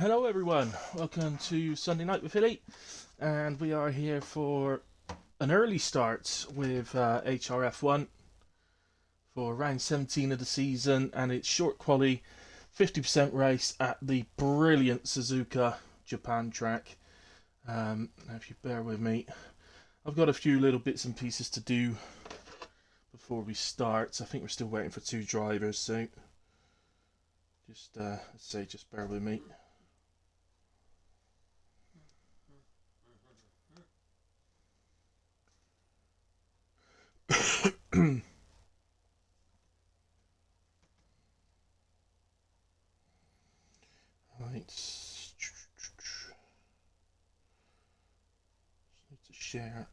Hello everyone, welcome to Sunday Night with Philly, and we are here for an early start with HRF1 for round 17 of the season, and it's short quali, 50% race at the brilliant Suzuka Japan track. Now if you bear with me, I've got a few little bits and pieces to do before we start. I think we're still waiting for two drivers, so just just bear with me. Right, just need to share.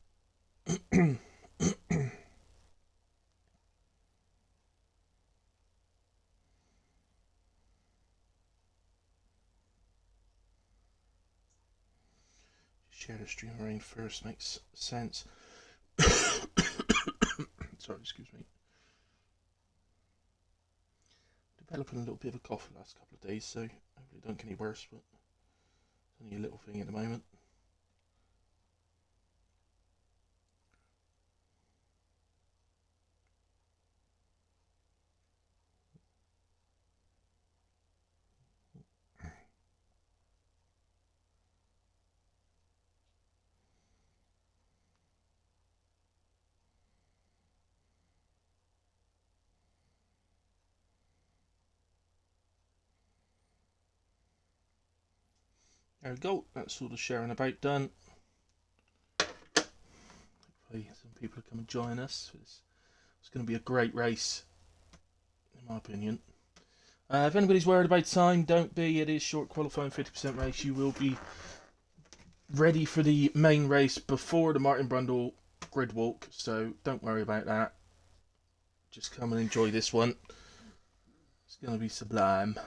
Share the stream rain first makes sense. Sorry, excuse me. Developing a little bit of a cough the last couple of days, so hopefully it don't get any worse, but it's only a little thing at the moment. There we go, that's all the sharing about done. Hopefully some people will come and join us. It's going to be a great race, in my opinion. If anybody's worried about time, don't be. It is short qualifying, 50% race. You will be ready for the main race before the Martin Brundle grid walk, so don't worry about that. Just come and enjoy this one. It's going to be sublime.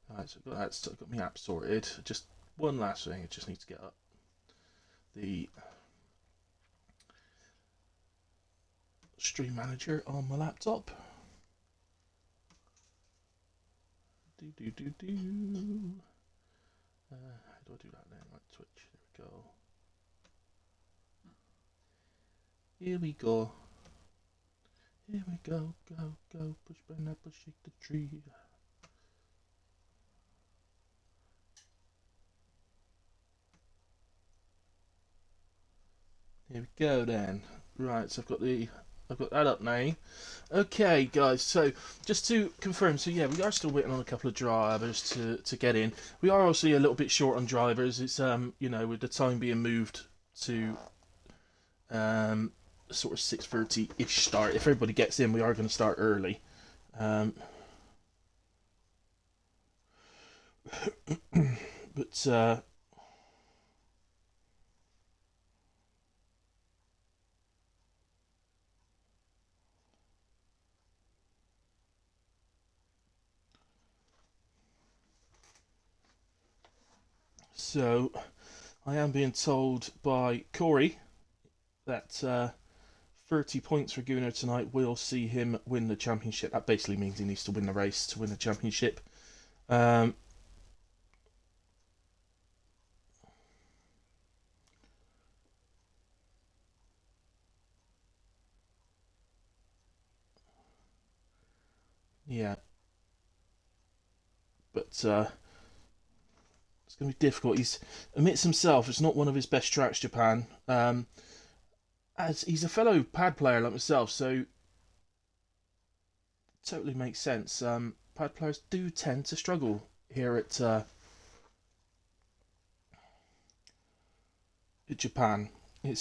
Alright, so I've got that, so I've got my app sorted. Just one last thing, I just need to get up the stream manager on my laptop. How do I do that then? Right, Twitch, there we go. Here we go. Here we go, go, push pineapple, shake the tree. Here we go then. Right, so I've got that up now. Okay, guys. So just to confirm, so yeah, we are still waiting on a couple of drivers to get in. We are also a little bit short on drivers. It's with the time being moved to sort of 6:30-ish start. If everybody gets in, we are going to start early. But so I am being told by Corey that 30 points for Gunnar tonight will see him win the championship. That basically means he needs to win the race to win the championship. Yeah. But it's going to be difficult. He admits himself it's not one of his best tracks, Japan. As he's a fellow pad player like myself, so totally makes sense. Pad players do tend to struggle here at Japan. I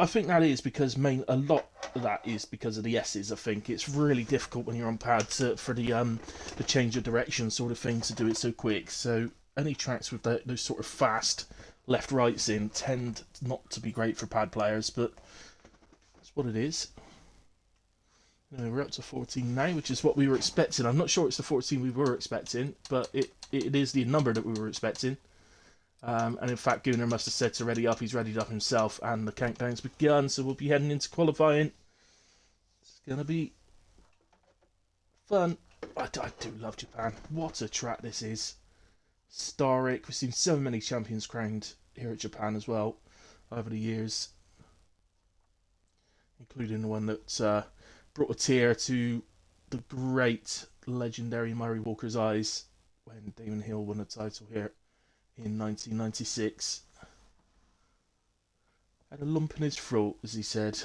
think that is because a lot of that is because of the S's. I think it's really difficult when you're on pads for the change of direction sort of thing to do it so quick. So any tracks with those sort of fast left rights in tend not to be great for pad players, but that's what it is. Anyway, we're up to 14 now, which is what we were expecting. I'm not sure it's the 14 we were expecting, but it is the number that we were expecting. And in fact, Gunnar must have said to ready up. He's readied up himself, and the countdown's begun. So we'll be heading into qualifying. It's gonna be fun. I do love Japan. What a track this is. Historic. We've seen so many champions crowned here at Japan as well over the years, including the one that brought a tear to the great, legendary Murray Walker's eyes when Damon Hill won the title here in 1996. Had a lump in his throat, as he said.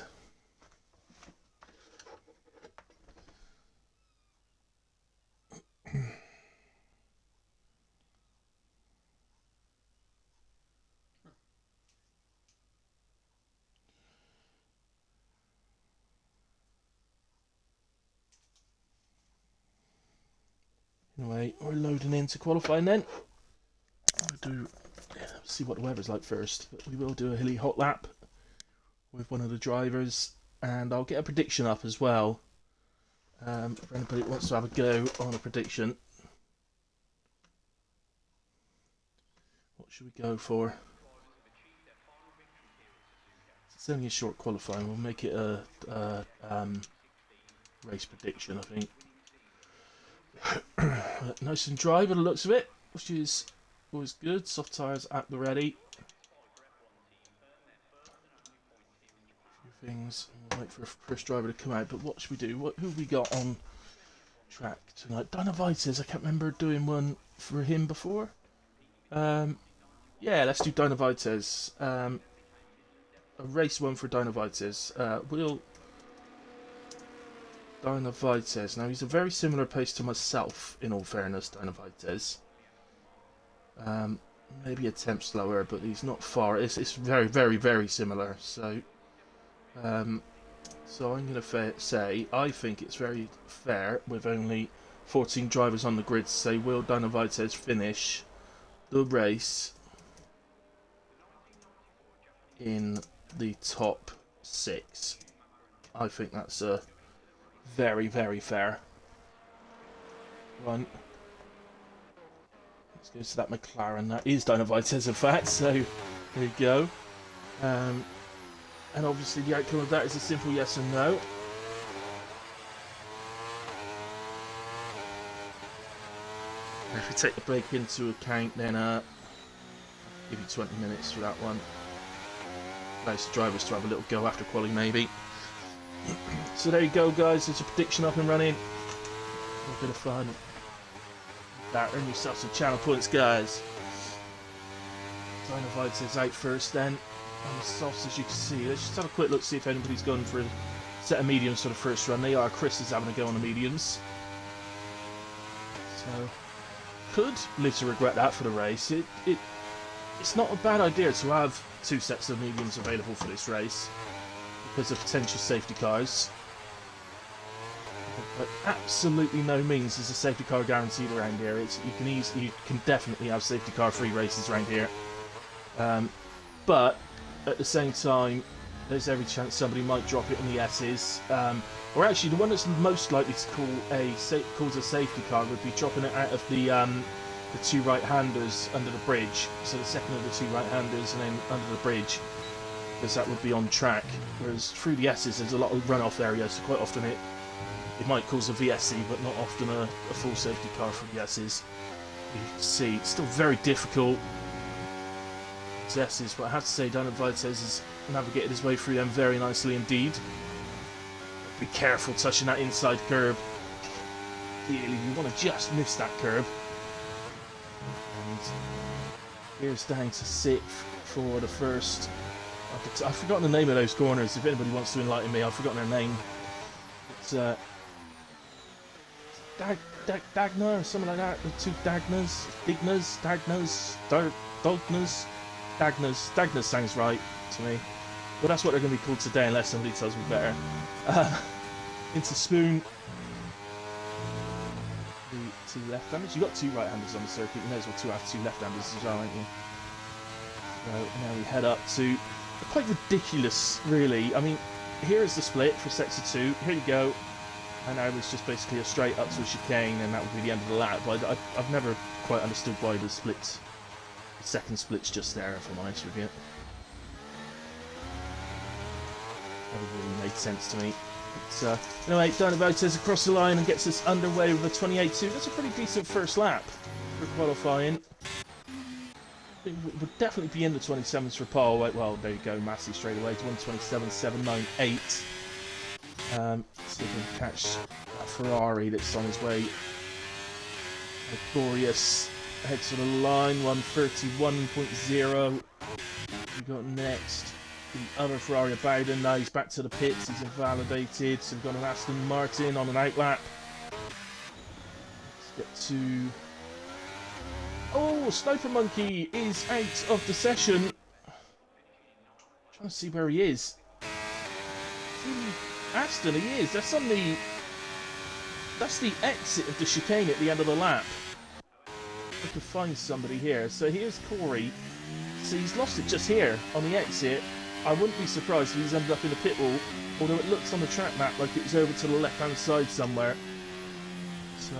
Anyway, we're loading into qualifying then. We'll see what the weather's like first, but we will do a hilly hot lap with one of the drivers, and I'll get a prediction up as well for anybody that wants to have a go on a prediction. What should we go for? It's only a short qualifying. We'll make it a race prediction, I think. Nice and dry by the looks of it, which is always good. Soft tyres at the ready. A few things. We'll wait for a first driver to come out. But what should we do? Who have we got on track tonight? Dynavites. I can't remember doing one for him before. Yeah, let's do Dynavites. A race one for Dynavites. Dynavites. Now, he's a very similar pace to myself, in all fairness, Dynavites. Maybe a tenth slower, but he's not far. It's very, very, very similar. So I'm going to say I think it's very fair, with only 14 drivers on the grid, to say, will Dynavites finish the race in the top 6? I think that's a very, very fair one. Let's go to that McLaren. That is Dynavites, in fact. So there you go. And obviously the outcome of that is a simple yes and no. If we take the break into account, then I'll give you 20 minutes for that one. Allows the drivers to have a little go after quali, maybe. So there you go, guys. There's a prediction up and running. A bit of fun. Earn yourself some channel points, guys. Dynavites is out first then. And the softs, as you can see. Let's just have a quick look, see if anybody's gone for a set of mediums for the first run. They are. Chris is having a go on the mediums. So, could live to regret that for the race. It's not a bad idea to have 2 sets of mediums available for this race, because of potential safety cars. But absolutely no means is a safety car guaranteed around here. You can definitely have safety car free races around here. But at the same time, there's every chance somebody might drop it in the S's. Or actually, the one that's most likely to cause a safety car would be dropping it out of the 2 right-handers under the bridge. So the second of the 2 right-handers and then under the bridge, because that would be on track. Whereas through the S's, there's a lot of runoff areas, so quite often it might cause a VSC, but not often a full safety car for the S's. You can see it's still very difficult to S's, but I have to say Dynavites has navigated his way through them very nicely indeed. Be careful touching that inside curb. Ideally, you want to just miss that curb. And here's down to 6th for the first. I've forgotten the name of those corners. If anybody wants to enlighten me, I've forgotten their name. It's Dagna or something like that. The 2 Dagnas, Dagnas sounds right to me. Well, that's what they're going to be called today, unless somebody tells me better. Into Spoon. The 2 left-handers. You've got 2 right-handers on the circuit. You may as well have 2 left-handers as well, aren't you? So now we head up to quite ridiculous, really. I mean, here's the split for sector 2. Here you go. And now it's just basically a straight up to a chicane, and that would be the end of the lap. But I've never quite understood why the second split's just there, if I'm honest with you. Never really made sense to me. But, anyway, Dino Vauxhall across the line and gets us underway with a 28.2. That's a pretty decent first lap for qualifying. It would definitely be in the 27s for Paul. Well, there you go, Massey straight away to 127.798. See if we can catch that Ferrari that's on his way. Victorious heads to the line, 131.0. We got next the other Ferrari of Bowden. Now he's back to the pits, he's invalidated. So we've got an Aston Martin on an outlap. Let's get to... Oh, Sniper Monkey is out of the session. Trying to see where he is. Aston, he is. That's on the... That's the exit of the chicane at the end of the lap. I could find somebody here. So here's Corey. So he's lost it just here on the exit. I wouldn't be surprised if he's ended up in the pit wall, although it looks on the track map like it was over to the left-hand side somewhere. So,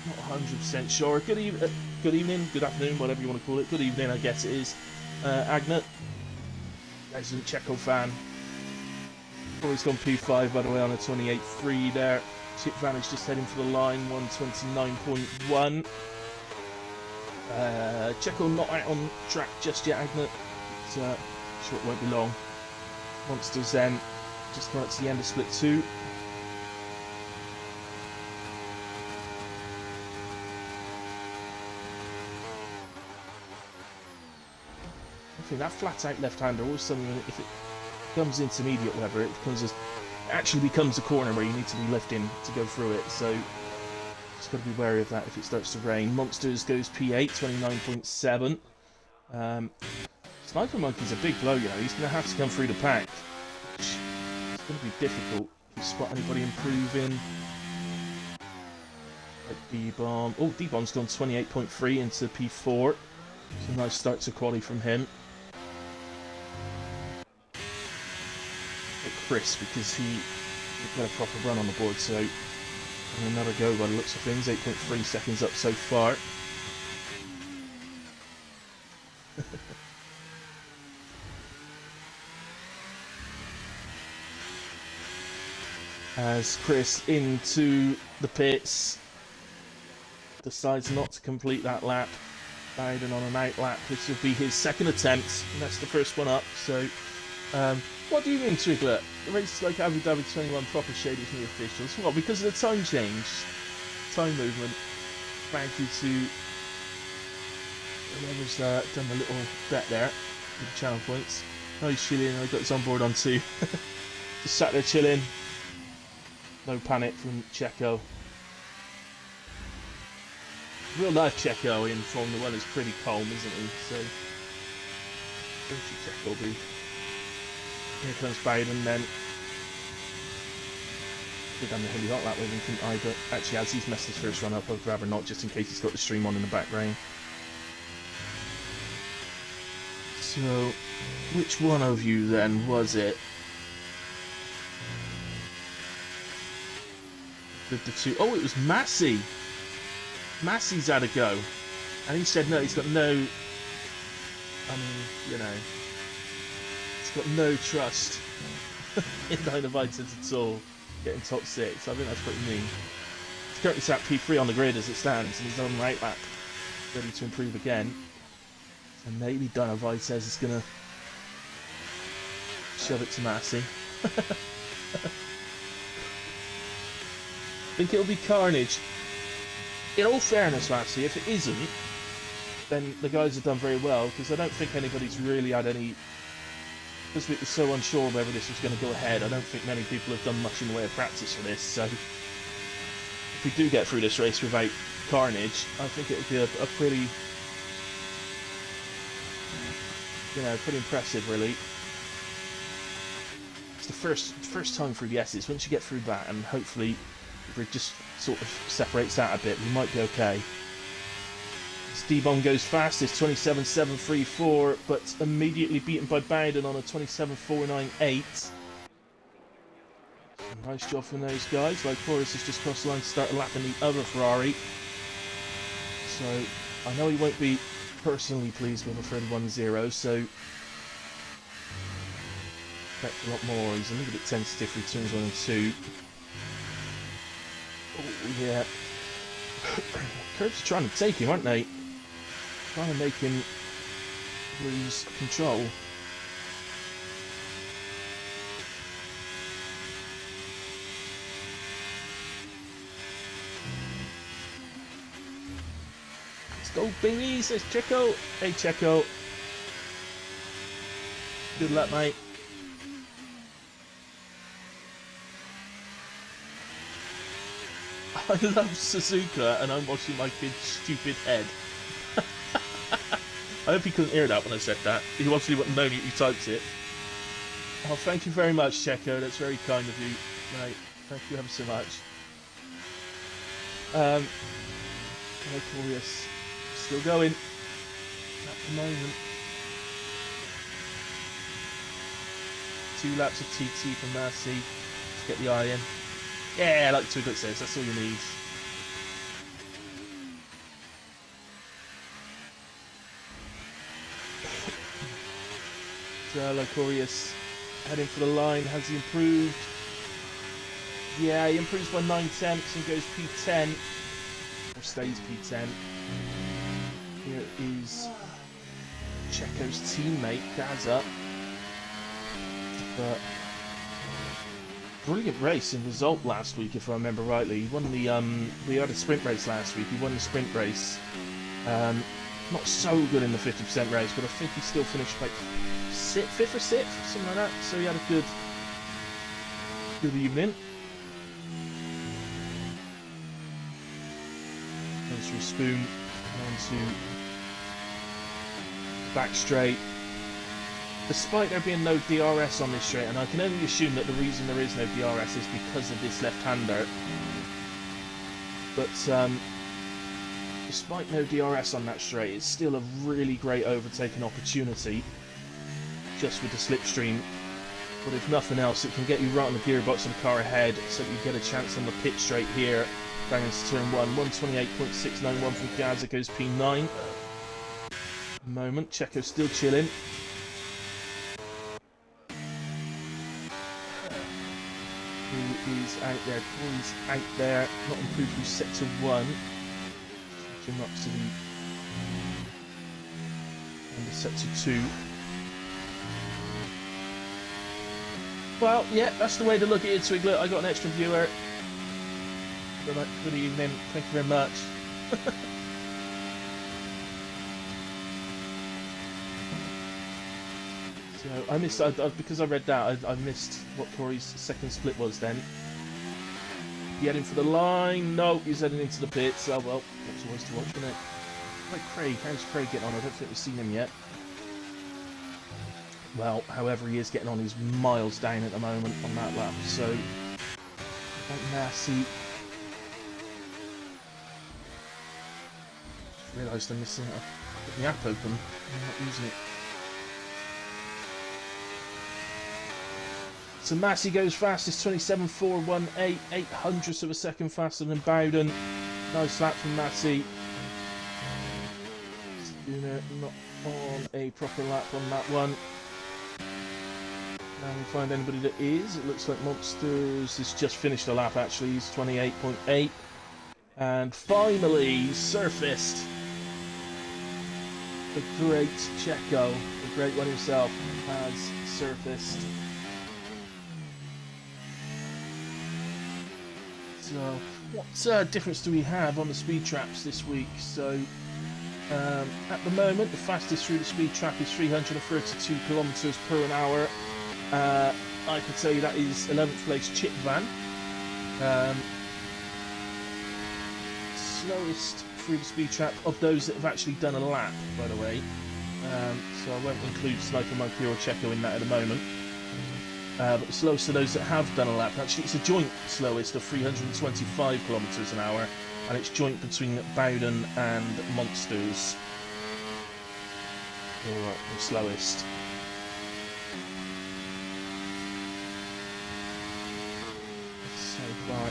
not 100% sure. Good evening, good afternoon, whatever you want to call it. Good evening, I guess it is. Agnet, excellent Checo fan. Corey's gone P5, by the way, on a 28.3 there. Chip Vanish just heading for the line, 129.1. Checo not out on track just yet, Agnet. But, sure it won't be long. Monsters then just got to the end of split 2. I think that flat out left-hander always something, if it becomes intermediate weather, it actually becomes a corner where you need to be lifting to go through it, so just got to be wary of that if it starts to rain. Monsters goes P8, 29.7. Sniper Monkey's a big blow, you know. He's going to have to come through the pack. It's going to be difficult. If you spot anybody improving. Like D-Bomb. Oh, D-Bomb's gone 28.3 into P4. So nice start to quali from him. But Chris, because he got a proper run on the board, so another go by the looks of things. 8.3 seconds up so far. As Chris into the pits, decides not to complete that lap. Bowden on an out lap. This will be his second attempt, and that's the first one up. So, what do you mean, Triglet? The race like Abu Dhabi 21 proper shaded from the officials. Well, because of the time change, time movement. Thank you to whoever's done the little bet there with the channel points. Oh, he's chilling. I got his on board on too. Just sat there chilling. No panic from Checo. Real life Checo in Formula 1 is pretty calm, isn't he? So, don't you Checo be. Here comes Bowden then. Could have done the hilly hot lap with him, couldn't I? But actually, as he's messed his first run up, I'd rather not, just in case he's got the stream on in the background. So, which one of you then was it? 52. Oh, it was Massey. Massey's had a go. And he said no, he's got no... I mean, you know... He's got no trust in Dynamite at all. Getting top 6. I think that's pretty mean. He's currently sat P3 on the grid as it stands, and he's on right back. Ready to improve again. So maybe Dynamite says it's going to shove it to Massey. I think it'll be carnage. In all fairness, Massey, if it isn't, then the guys have done very well, because I don't think anybody's really had any... Because we were so unsure whether this was going to go ahead, I don't think many people have done much in the way of practice for this, so... If we do get through this race without carnage, I think it'll be a pretty... You know, pretty impressive, really. It's the first time through the S's. Once you get through that, and hopefully... if it just sort of separates out a bit, we might be okay. D-Bomb goes fastest, 27.734, but immediately beaten by Bowden on a 27.498. Nice job from those guys. Like Forrest has just crossed the line to start a lap in the other Ferrari. So I know he won't be personally pleased with a 31-0, so Expect a lot more. He's a little bit tentative for turns 1 and 2. Oh, yeah. Curves are trying to take him, aren't they? Trying to make him lose control. Let's go, Bingy, says Checo. Hey, Checo. Good luck, mate. I love Suzuka and I'm watching my kid's stupid head. I hope he couldn't hear that when I said that. He obviously wouldn't know you typed it. Oh, thank you very much, Checo. That's very kind of you. Right, thank you ever so much. Glorious. Still going at the moment. 2 laps of TT from Mercy to get the eye in. Yeah, like Twiglet says, that's all you need. So, Locorius heading for the line. Has he improved? Yeah, he improves by 9/10 and goes P10. Or stays P10. Here is Checo's teammate, Gaza. But brilliant race in result last week, if I remember rightly. He won the we had a sprint race last week. He won the sprint race. Not so good in the 50% race, but I think he still finished like 5th or 6th, something like that. So he had a good evening. Goes through Spoon onto back straight. Despite there being no DRS on this straight, and I can only assume that the reason there is no DRS is because of this left-hander. But despite no DRS on that straight, it's still a really great overtaking opportunity, just with the slipstream. But if nothing else, it can get you right on the gearbox of the car ahead, so that you get a chance on the pit straight here. Bang into turn 1, 128.691 from Gaza goes P9. Moment, Checo still chilling. Who is out there? Corey's out there, not improved from sector 1. Jim up to the end of sector 2. Well, yeah, that's the way to look at it, Twiglet. I got an extra viewer. Good evening. Thank you very much. So I missed because I read that. I missed what Corey's second split was. Then he heading for the line. No, he's heading into the pits. Oh well, that's always to watch, isn't it? Like Craig, how's Craig getting on? I don't think we've seen him yet. Well, however he is getting on, he's miles down at the moment on that lap. So Massey. Just realised I'm missing. I've got the app open. I'm not using it. So Massey goes fastest, 27.418, 800ths of a second faster than Bowden. Nice lap from Massey. Spooner not on a proper lap on that one. Now we find anybody that is. It looks like Monsters has just finished a lap actually. He's 28.8. And finally, surfaced the great Checo, the great one himself, has surfaced. So, what difference do we have on the speed traps this week? So, at the moment, the fastest through the speed trap is 332 kilometers per an hour. I can tell you that is 11th place Chip Van. Slowest through the speed trap of those that have actually done a lap, by the way. So I won't include Sniper Monkey or Checo in that at the moment. But the slowest of those that have done a lap, actually it's a joint slowest of 325 kilometers an hour, and it's joint between Bowden and Monsters. Alright, the slowest. So far,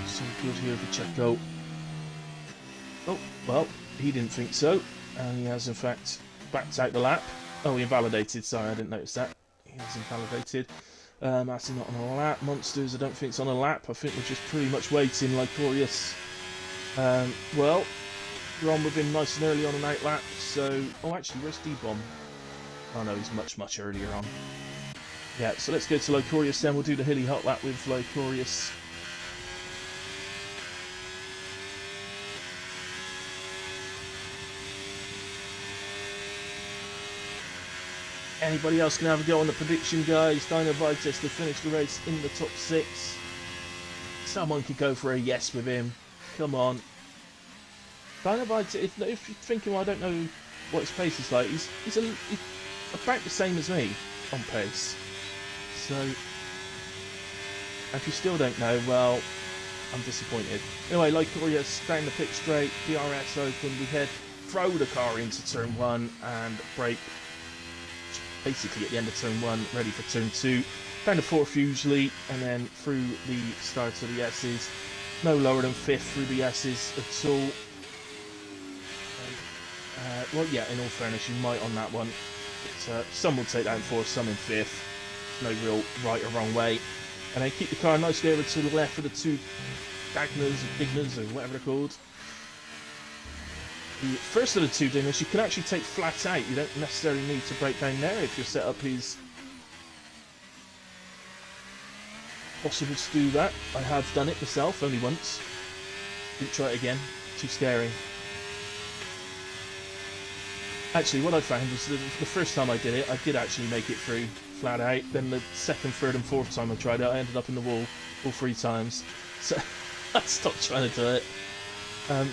so good here for Checo. Oh, well, he didn't think so, and he has in fact backed out the lap. Oh, he invalidated. Sorry, I didn't notice that. He was invalidated. Actually not on a lap. Monsters, I don't think it's on a lap. I think we're just pretty much waiting. Lycorius. Well, we're on with him nice and early on an out lap. So, oh, actually, where's D-Bomb? Oh no, he's much, much earlier on. Yeah, so let's go to Lycorius then. We'll do the hilly hot lap with Lycorius. Anybody else can have a go on the prediction, guys? Dinovitus to finish the race in the top 6. Someone could go for a yes with him. Come on. Dinovitus, if you're thinking, well, I don't know what his pace is like, he's about the same as me on pace. So, if you still don't know, well, I'm disappointed. Anyway, Lycorius down the pit straight, DRS open, we throw the car into turn 1 and brake basically at the end of turn 1, ready for turn 2, down to 4th usually, and then through the start of the S's, no lower than 5th through the S's at all. Well, yeah, in all fairness, you might on that one. But, some will take that in 4th, some in 5th. No real right or wrong way. And then keep the car nicely over to the left of the 2 Digners, or whatever they're called. The first of the 2 Digners, you can actually take flat out. You don't necessarily need to brake down there if your setup is possible to do that. I have done it myself, only once. Didn't try it again. Too scary. Actually, what I found was that the first time I did it, I did actually make it through flat out. Then the 2nd, 3rd and 4th time I tried it, I ended up in the wall all 3 times. So I stopped trying to do it.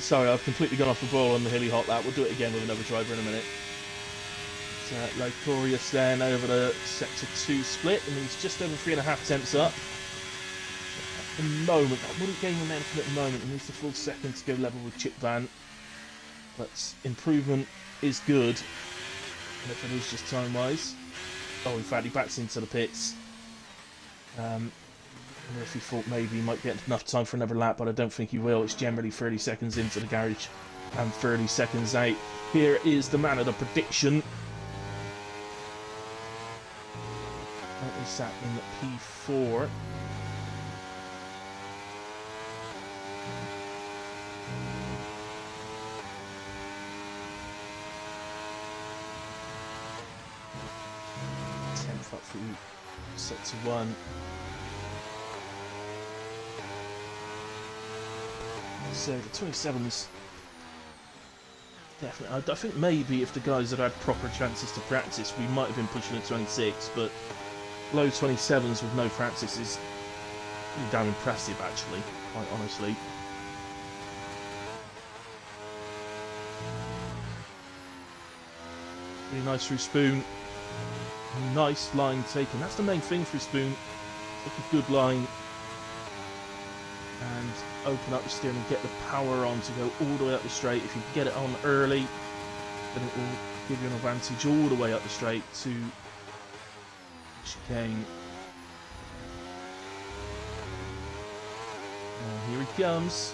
Sorry, I've completely gone off the ball on the hilly hot lap. We'll do it again with another driver in a minute. Lycorius then over the sector 2 split, and he's just over 3.5 tenths up. At the moment, that wouldn't gain momentum at the moment. He needs the full second to go level with Chip Van. But improvement is good. And if it is just time-wise. Oh, in fact, he backs into the pits. I wonder if he thought maybe he might get enough time for another lap, but I don't think he will. It's generally 30 seconds into the garage and 30 seconds out. Here is the man of the prediction. That is sat in P4. Up through sector 1. So the 27s definitely. I think maybe if the guys had had proper chances to practice, we might have been pushing a 26, but low 27s with no practice is really damn impressive, actually, quite honestly. Really nice through Spoon. Nice line taken. That's the main thing for Spoon. Take a good line and open up the steering and get the power on to go all the way up the straight. If you get it on early, then it will give you an advantage all the way up the straight to chicane. And here he comes.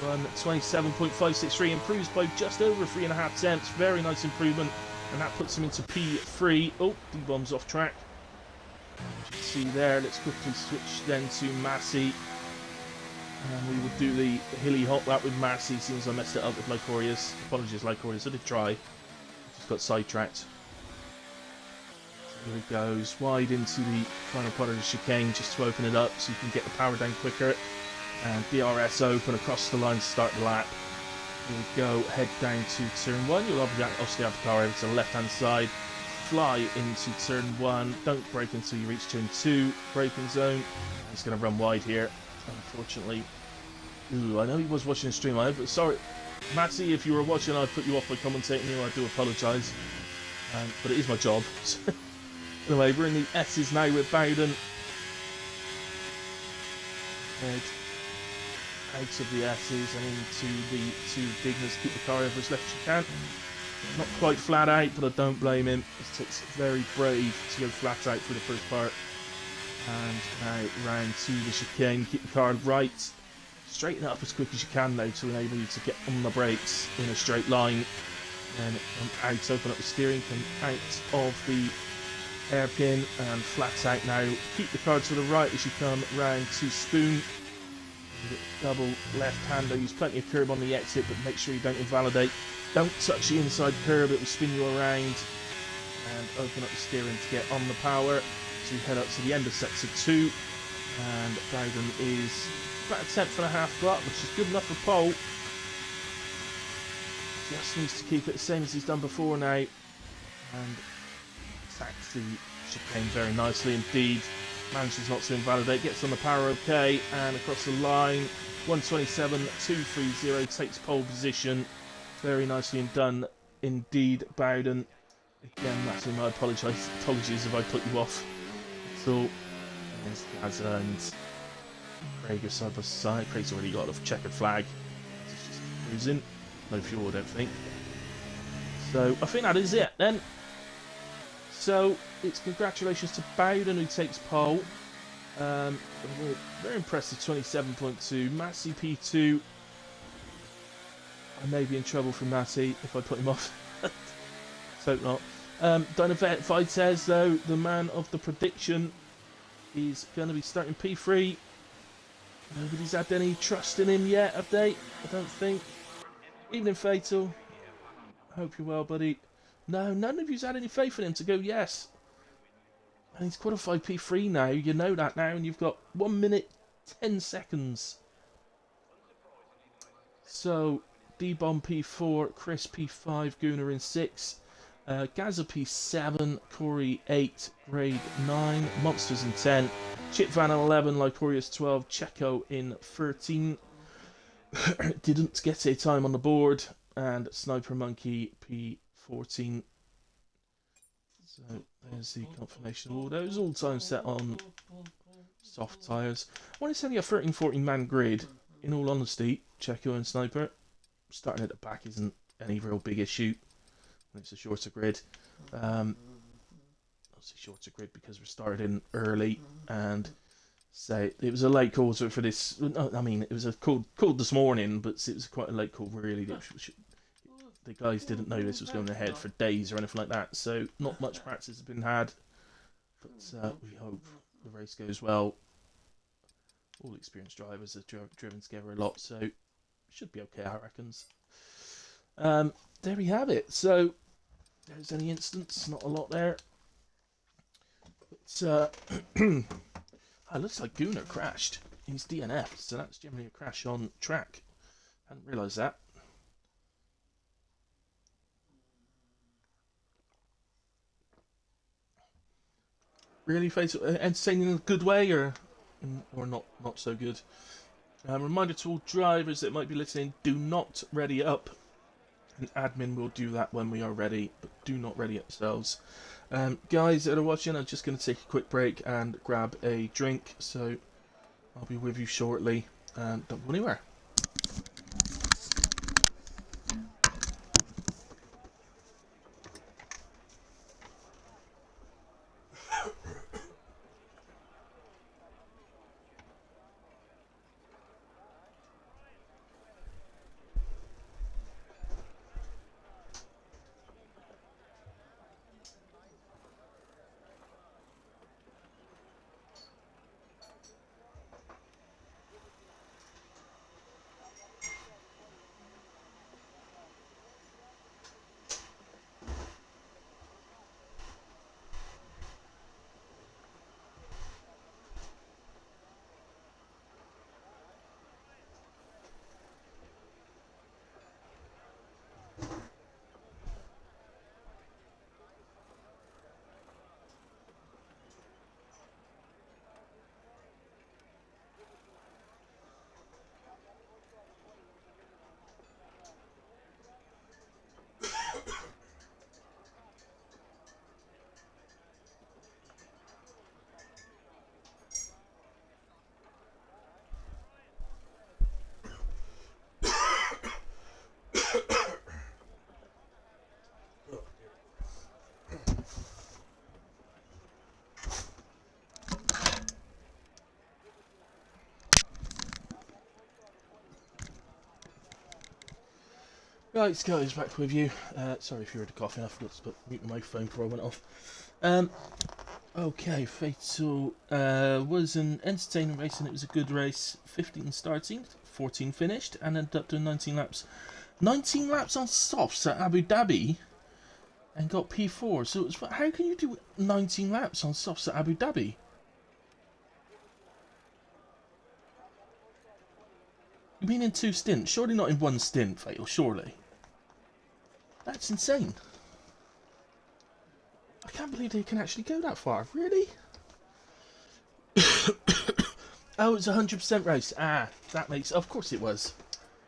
Run 27.563, improves by just over 3.5 tenths. Very nice improvement. And that puts him into P3. Oh, D-Bomb's off track. As you can see there, let's quickly switch then to Massey. And we will do the hilly hot lap with Massey, since I messed it up with Lycorius. Apologies, Lycorius, I did try. Just got sidetracked. So here he goes, wide into the final part of the chicane, just to open it up so you can get the power down quicker. And DRS open across the line to start the lap. Here we go, head down to turn 1. You'll obviously have the car over to the left hand side. Fly into turn 1. Don't brake until you reach turn 2. Braking zone. He's going to run wide here, unfortunately. Ooh, I know he was watching the stream. But sorry, Matty, if you were watching, I'd put you off by commentating you. I do apologise. But it is my job. Anyway, we're in the S's now with Bowden. Head out of the S's and into the 2 Digners. Keep the car over as left as you can. Not quite flat out, but I don't blame him. It's very brave to go flat out for the first part. And now round to the chicane. Keep the car right. Straighten it up as quick as you can though to enable you to get on the brakes in a straight line. Then come out, open up the steering, come out of the hairpin and flat out now. Keep the car to the right as you come round to spoon. Double left-hander, use plenty of curb on the exit, but make sure you don't invalidate. Don't touch the inside curb, it will spin you around. And open up the steering to get on the power. So you head up to the end of sector 2. And Bowden is about a tenth and a half up, which is good enough for pole. Just needs to keep it the same as he's done before now. And attacks the chicane very nicely indeed. Manages not to invalidate, gets on the power okay, and across the line, 127.230, takes pole position. Very nicely done indeed, Bowden. Again, Matthew, my apologies if I put you off. So, there's Gaza and Craig are side by side. Craig's already got a checkered flag. He's just cruising. No fuel, I don't think. So, I think that is it then. So, it's congratulations to Bowden who takes pole. We're very impressed with 27.2. Massey P2. I may be in trouble for Massey if I put him off. Let's hope not. Dynavet Vitez, though, the man of the prediction, is going to be starting P3. Nobody's had any trust in him yet, have they? I don't think. Evening, Fatal. Hope you're well, buddy. No, none of you's had any faith in him to go yes. And he's qualified P3 now. You know that now, and you've got 1 minute 10 seconds. So, D-Bomb P4, Chris P5, Gooner in 6. Gaza P7, Corey 8, Grade 9, Monsters in 10, Chip Van 11, Lycorius 12, Checo in 13. Didn't get a time on the board, and Sniper Monkey P14. So there's the confirmation of all those. All time set on soft tyres. When it's only a 13-14 man grid, in all honesty, Checo and Sniper, starting at the back isn't any real big issue. It's a shorter grid. Obviously shorter grid because we're starting early, and say it was a late call for this. I mean, it was a call this morning, but it was quite a late call really. The guys didn't know this was going ahead for days or anything like that, so not much practice has been had. But we hope the race goes well. All experienced drivers have driven together a lot, so it should be okay, I reckons. There we have it. So there's any instance, not a lot there. But it looks like Gooner crashed. He's DNF, so that's generally a crash on track. Hadn't realised that. Really, entertaining in a good way, or not so good. Reminder to all drivers that might be listening: do not ready up. And admin will do that when we are ready, but do not ready ourselves. Guys that are watching, I'm just going to take a quick break and grab a drink, so I'll be with you shortly. Don't go anywhere. Right, guys, back with you. Sorry if you heard the coughing, I forgot to mute the microphone before I went off. Okay, Fatal was an entertaining race and it was a good race. 15 starting, 14 finished, and ended up doing 19 laps. 19 laps on softs at Abu Dhabi and got P4. So it's, how can you do 19 laps on softs at Abu Dhabi? You mean in 2 stints? Surely not in 1 stint, Fatal, surely. That's insane. I can't believe they can actually go that far. Really? Oh, it's a 100% race. Ah, that makes... Of course it was.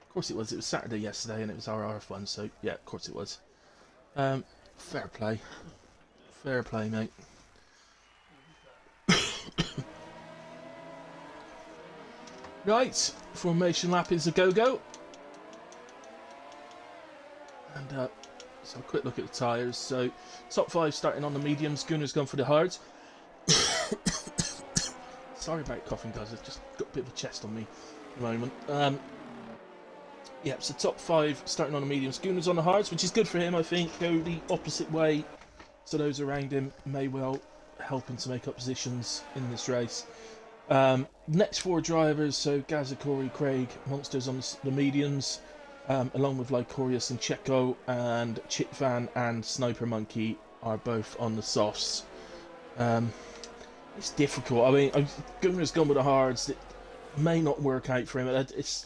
Of course it was. It was Saturday yesterday and it was HRF1, so yeah, of course it was. Fair play. Fair play, mate. Right, formation lap is a go-go. And so a quick look at the tyres. So top 5 starting on the mediums. Gunnar's gone for the hards. Sorry about coughing, guys. I've just got a bit of a chest on me at the moment. Yep, so top 5 starting on the mediums. Gunnar's on the hards, which is good for him, I think. Go the opposite way, so those around him may well help him to make up positions in this race. Next 4 drivers, so Gaza, Corey, Craig, Monsters on the mediums, along with Lycorius and Checo, and Chitvan and Sniper Monkey are both on the softs. It's difficult. I mean, Gunnar's gone with the hards. It may not work out for him. It's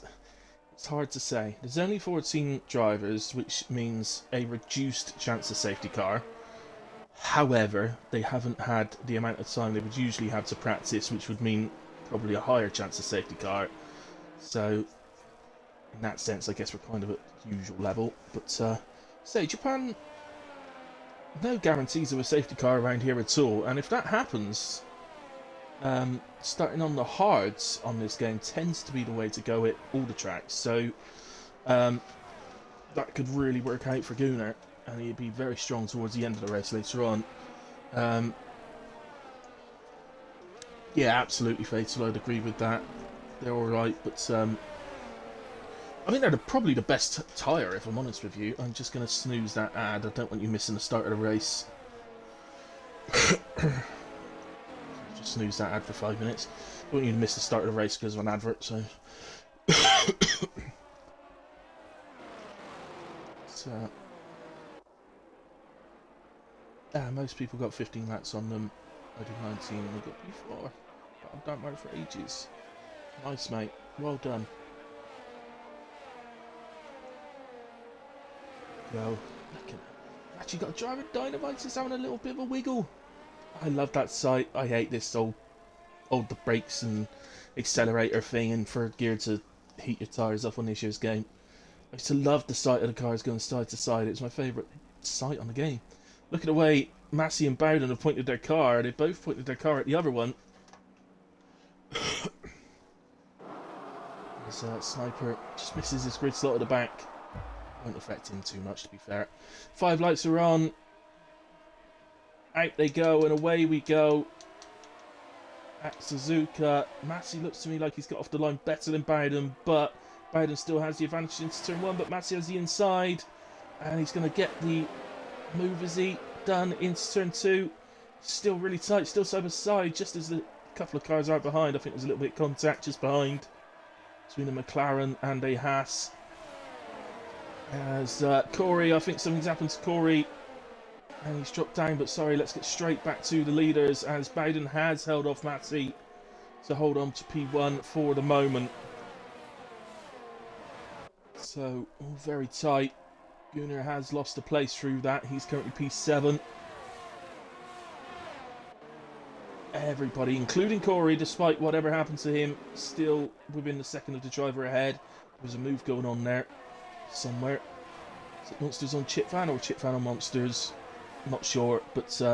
hard to say. There's only 14 drivers, which means a reduced chance of safety car. However, they haven't had the amount of time they would usually have to practice, which would mean probably a higher chance of safety car. So, in that sense, I guess we're kind of at usual level. But, say, Japan, no guarantees of a safety car around here at all. And if that happens, starting on the hards on this game tends to be the way to go at all the tracks. So, that could really work out for Gunnar. And he'd be very strong towards the end of the race later on. Yeah, absolutely, Fatal. I'd agree with that. They're alright, but I think they're probably the best tyre, if I'm honest with you. I'm just going to snooze that ad. I don't want you missing the start of the race. Just snooze that ad for 5 minutes. I don't want you to miss the start of the race because of an advert, so... So... most people got 15 laps on them. I did 19 and we got P4. But I've done work for ages. Nice, mate. Well done. Go. Actually got a driver Dynamite is having a little bit of a wiggle. I love that sight. I hate this old the brakes and accelerator thing and for gear to heat your tyres up on this year's game. I used to love the sight of the cars going side to side. It's my favourite sight on the game. Look at the way Massey and Bowden have pointed their car. They both pointed their car at the other one. As Sniper just misses his grid slot at the back. Won't affect him too much, to be fair. 5 lights are on. Out they go, and away we go. At Suzuka. Massey looks to me like he's got off the line better than Bowden, but Bowden still has the advantage into turn 1, but Massey has the inside. And he's going to get the move, is he? Done into turn 2. Still really tight, still side by side, just as a couple of cars are behind. I think there's a little bit of contact just behind between a McLaren and a Haas. As Corey, I think something's happened to Corey and he's dropped down, but sorry, let's get straight back to the leaders as Bowden has held off Massey to hold on to P1 for the moment. So, all very tight. Gunnar has lost a place through that. He's currently P7. Everybody, including Corey, despite whatever happened to him, still within the second of the driver ahead. There's a move going on there somewhere. Is it Monsters on Chitvan or Chitvan on Monsters? Not sure, but they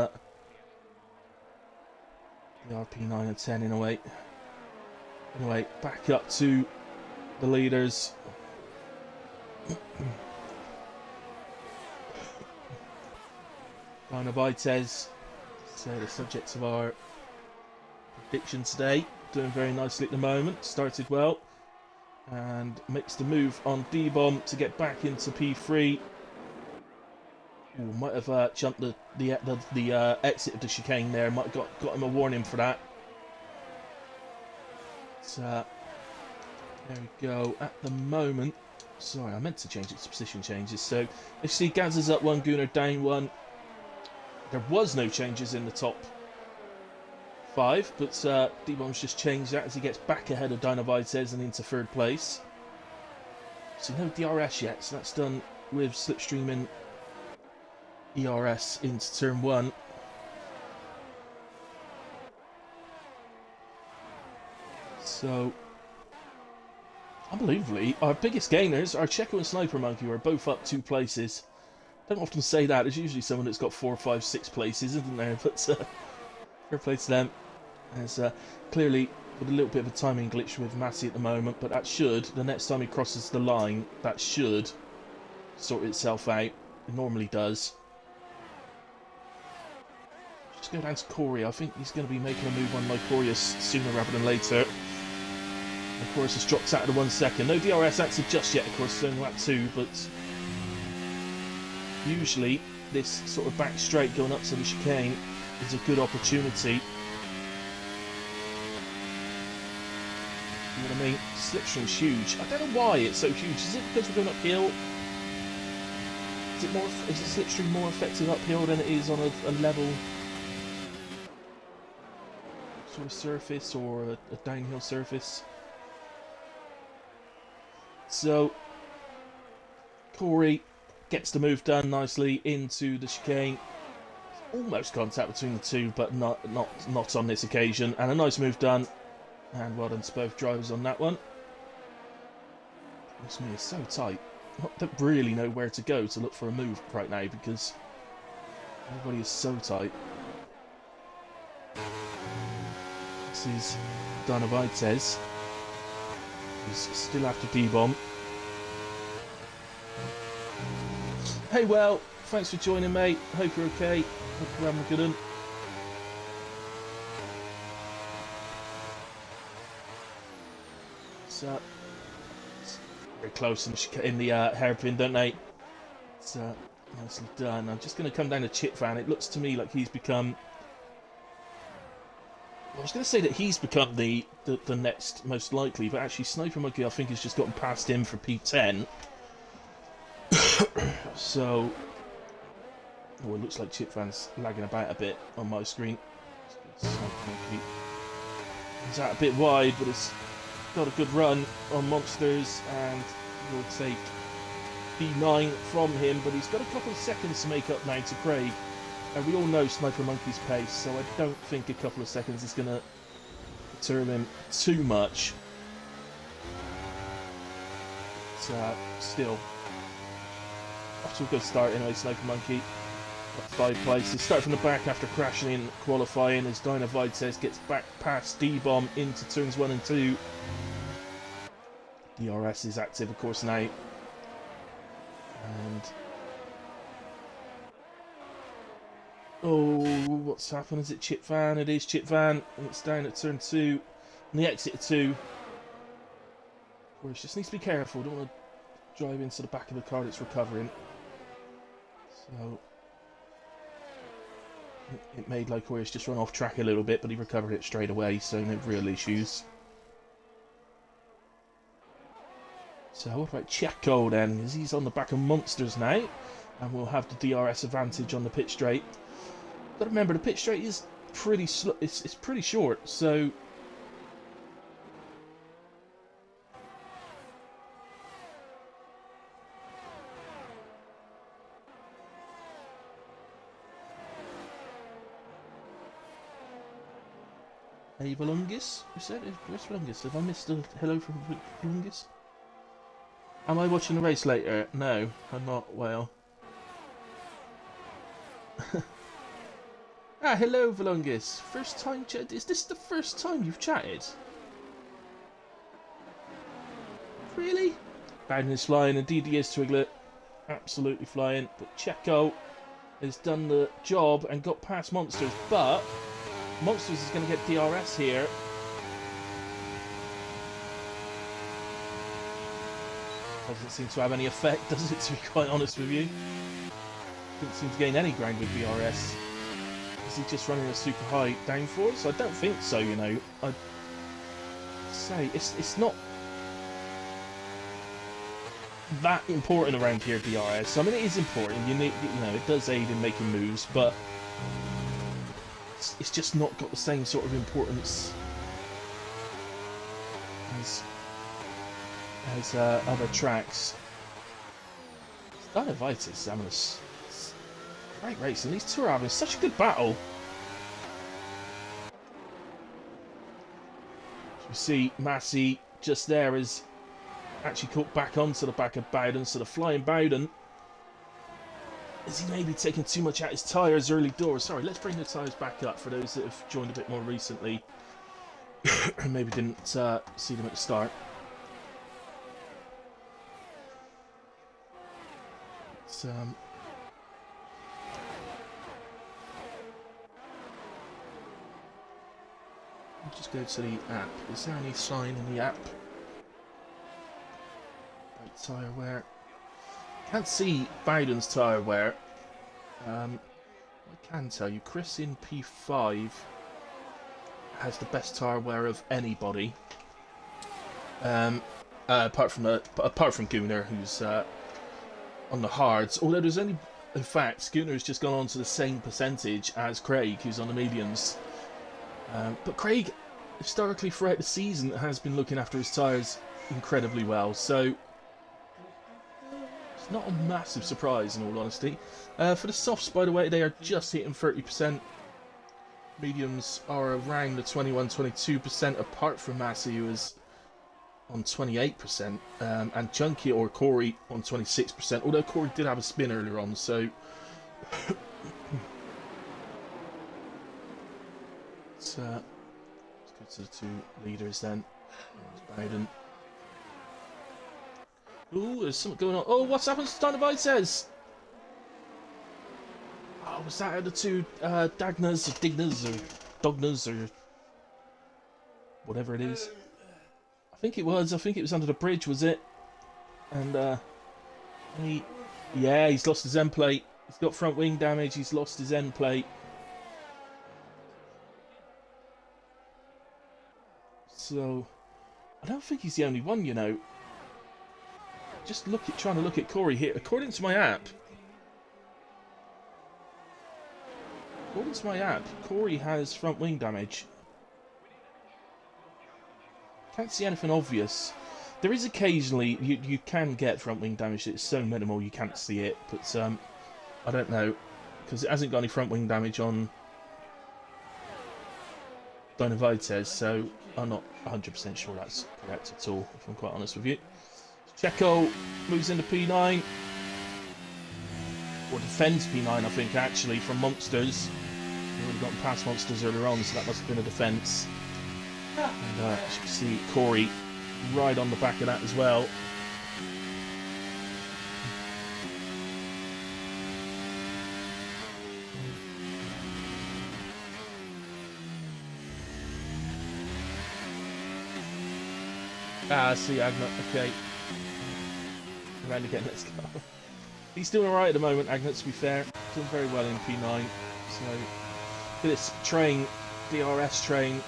are P9 and 10 in a way. Anyway, back up to the leaders. Vitez, so the subject of our prediction today, doing very nicely at the moment. Started well. and makes the move on D-Bomb to get back into P3. Ooh, might have jumped the exit of the chicane there. Might have got him a warning for that. But, there we go. At the moment, sorry, I meant to change it to position changes. So you see, Gaz's up one, Gunnar down one. There was no changes in the top 5, but D-Bomb's just changed that as he gets back ahead of Dynavitez and into 3rd place. So no DRS yet, so that's done with slipstreaming ERS into turn 1. So, unbelievably, our biggest gainers are Checo and Sniper Monkey, who are both up 2 places. Don't often say that. There's usually someone that's got 4, 5, 6 places, isn't there? But fair play to them. There's clearly with a little bit of a timing glitch with Matty at the moment, but that should, the next time he crosses the line, that should sort itself out. It normally does. Just go down to Corey. I think he's going to be making a move on Lycorius sooner rather than later. Lycorius has dropped out of the 1 second. No DRS active just yet, of course, it's only lap 2, but usually this sort of back straight going up to the chicane is a good opportunity. You know what I mean? Slipstream's huge. I don't know why it's so huge. Is it because we're going uphill? Is the slipstream more effective uphill than it is on a level sort of surface or a downhill surface? So Corey gets the move done nicely into the chicane. Almost contact between the two, but not on this occasion. And a nice move done. And well done to both drivers on that one. This me is so tight. I don't really know where to go to look for a move right now because everybody is so tight. This is Dynavitez, who's still after D-Bomb. Hey, well, thanks for joining, mate. Hope you're okay. Hope you're having a good one. So, it's very close in the hairpin, don't they? It's nicely done. I'm just going to come down to Chip Van. It looks to me like he's become... I was going to say that he's become the next most likely, but actually Sniper Monkey I think has just gotten past him for P10. So, oh, it looks like Chip Van's lagging about a bit on my screen. Sniper Monkey. He's out a bit wide, but it's got a good run on Monsters, and will take P9 from him, but he's got a couple of seconds to make up now to Craig. And we all know Sniper Monkey's pace, so I don't think a couple of seconds is going to deter him too much. But still, off to a good start anyway, Sniper Monkey. Got 5 places. Start from the back after crashing in qualifying as Dynavitez gets back past D-Bomb into turns 1 and 2. DRS is active, of course, now. And... oh, what's happened? Is it Chip Van? It is Chip Van. And it's down at turn 2. And the exit at 2. Whereas just needs to be careful. Don't want to drive into the back of the car that's recovering. So... it made Lycorius just run off track a little bit, but he recovered it straight away, so no real issues. So what about Checo then? As he's on the back of Monsters now, and we'll have the DRS advantage on the pit straight. But remember, the pit straight is pretty it's pretty short, so hey, Volungus? Who said it? Where's Volungus? Have I missed a hello from Volungus? Am I watching the race later? No, I'm not. Well. Ah, hello, Volungus. First time chat. Is this the first time you've chatted? Really? Bowden is flying, indeed he is, Twiglet. Absolutely flying. But Checo has done the job and got past Monsters, but Monsters is going to get DRS here. Doesn't seem to have any effect, does it, to be quite honest with you? Didn't seem to gain any ground with BRS. Is he just running a super high downforce? I don't think so, you know. I'd say it's not that important around here, DRS. I mean, it is important. You need, you know, it does aid in making moves, but it's just not got the same sort of importance as other tracks. Dinovitis is having a great race, and these two are having such a good battle. So we see Massey just there is actually caught back onto the back of Bowden, so the flying Bowden. Is he maybe taking too much out his tyres early doors? Sorry, let's bring the tyres back up for those that have joined a bit more recently and maybe didn't see them at the start. It's, I'll just go to the app. Is there any sign in the app about tyre wear? Can't see Bowden's tyre wear. I can tell you, Chris in P5 has the best tyre wear of anybody. Apart from Gunnar, who's on the hards. Although there's only, in fact, Gunnar has just gone on to the same percentage as Craig, who's on the mediums. But Craig, historically throughout the season, has been looking after his tyres incredibly well. So it's not a massive surprise, in all honesty. For the softs, by the way, they are just hitting 30%. Mediums are around the 21-22%, apart from Massey, who is on 28%, and Chunky or Corey on 26%. Although Corey did have a spin earlier on, so let's go to the two leaders then. Bowden. Ooh, there's something going on. Oh, what's happened to Dinovites? Oh, was that the two Dagnas or Dignas or Dognas or whatever it is? I think it was under the bridge, was it? And he's lost his end plate. He's got front wing damage. He's lost his end plate. So I don't think he's the only one, you know. Just trying to look at Corey here. According to my app, Corey has front wing damage. Can't see anything obvious. There is occasionally you can get front wing damage. It's so minimal you can't see it, but I don't know, because it hasn't got any front wing damage on Dinovites, so I'm not 100% sure that's correct at all, if I'm quite honest with you. Checo moves into P9, or defends P9, I think, actually, from Monsters. We've already gotten past Monsters earlier on, so that must have been a defence. And as you can see, Corey right on the back of that as well. See Agnet, okay. Around again, let's go. He's doing alright at the moment, Agnet, to be fair. Doing very well in P9. So, this train, DRS train.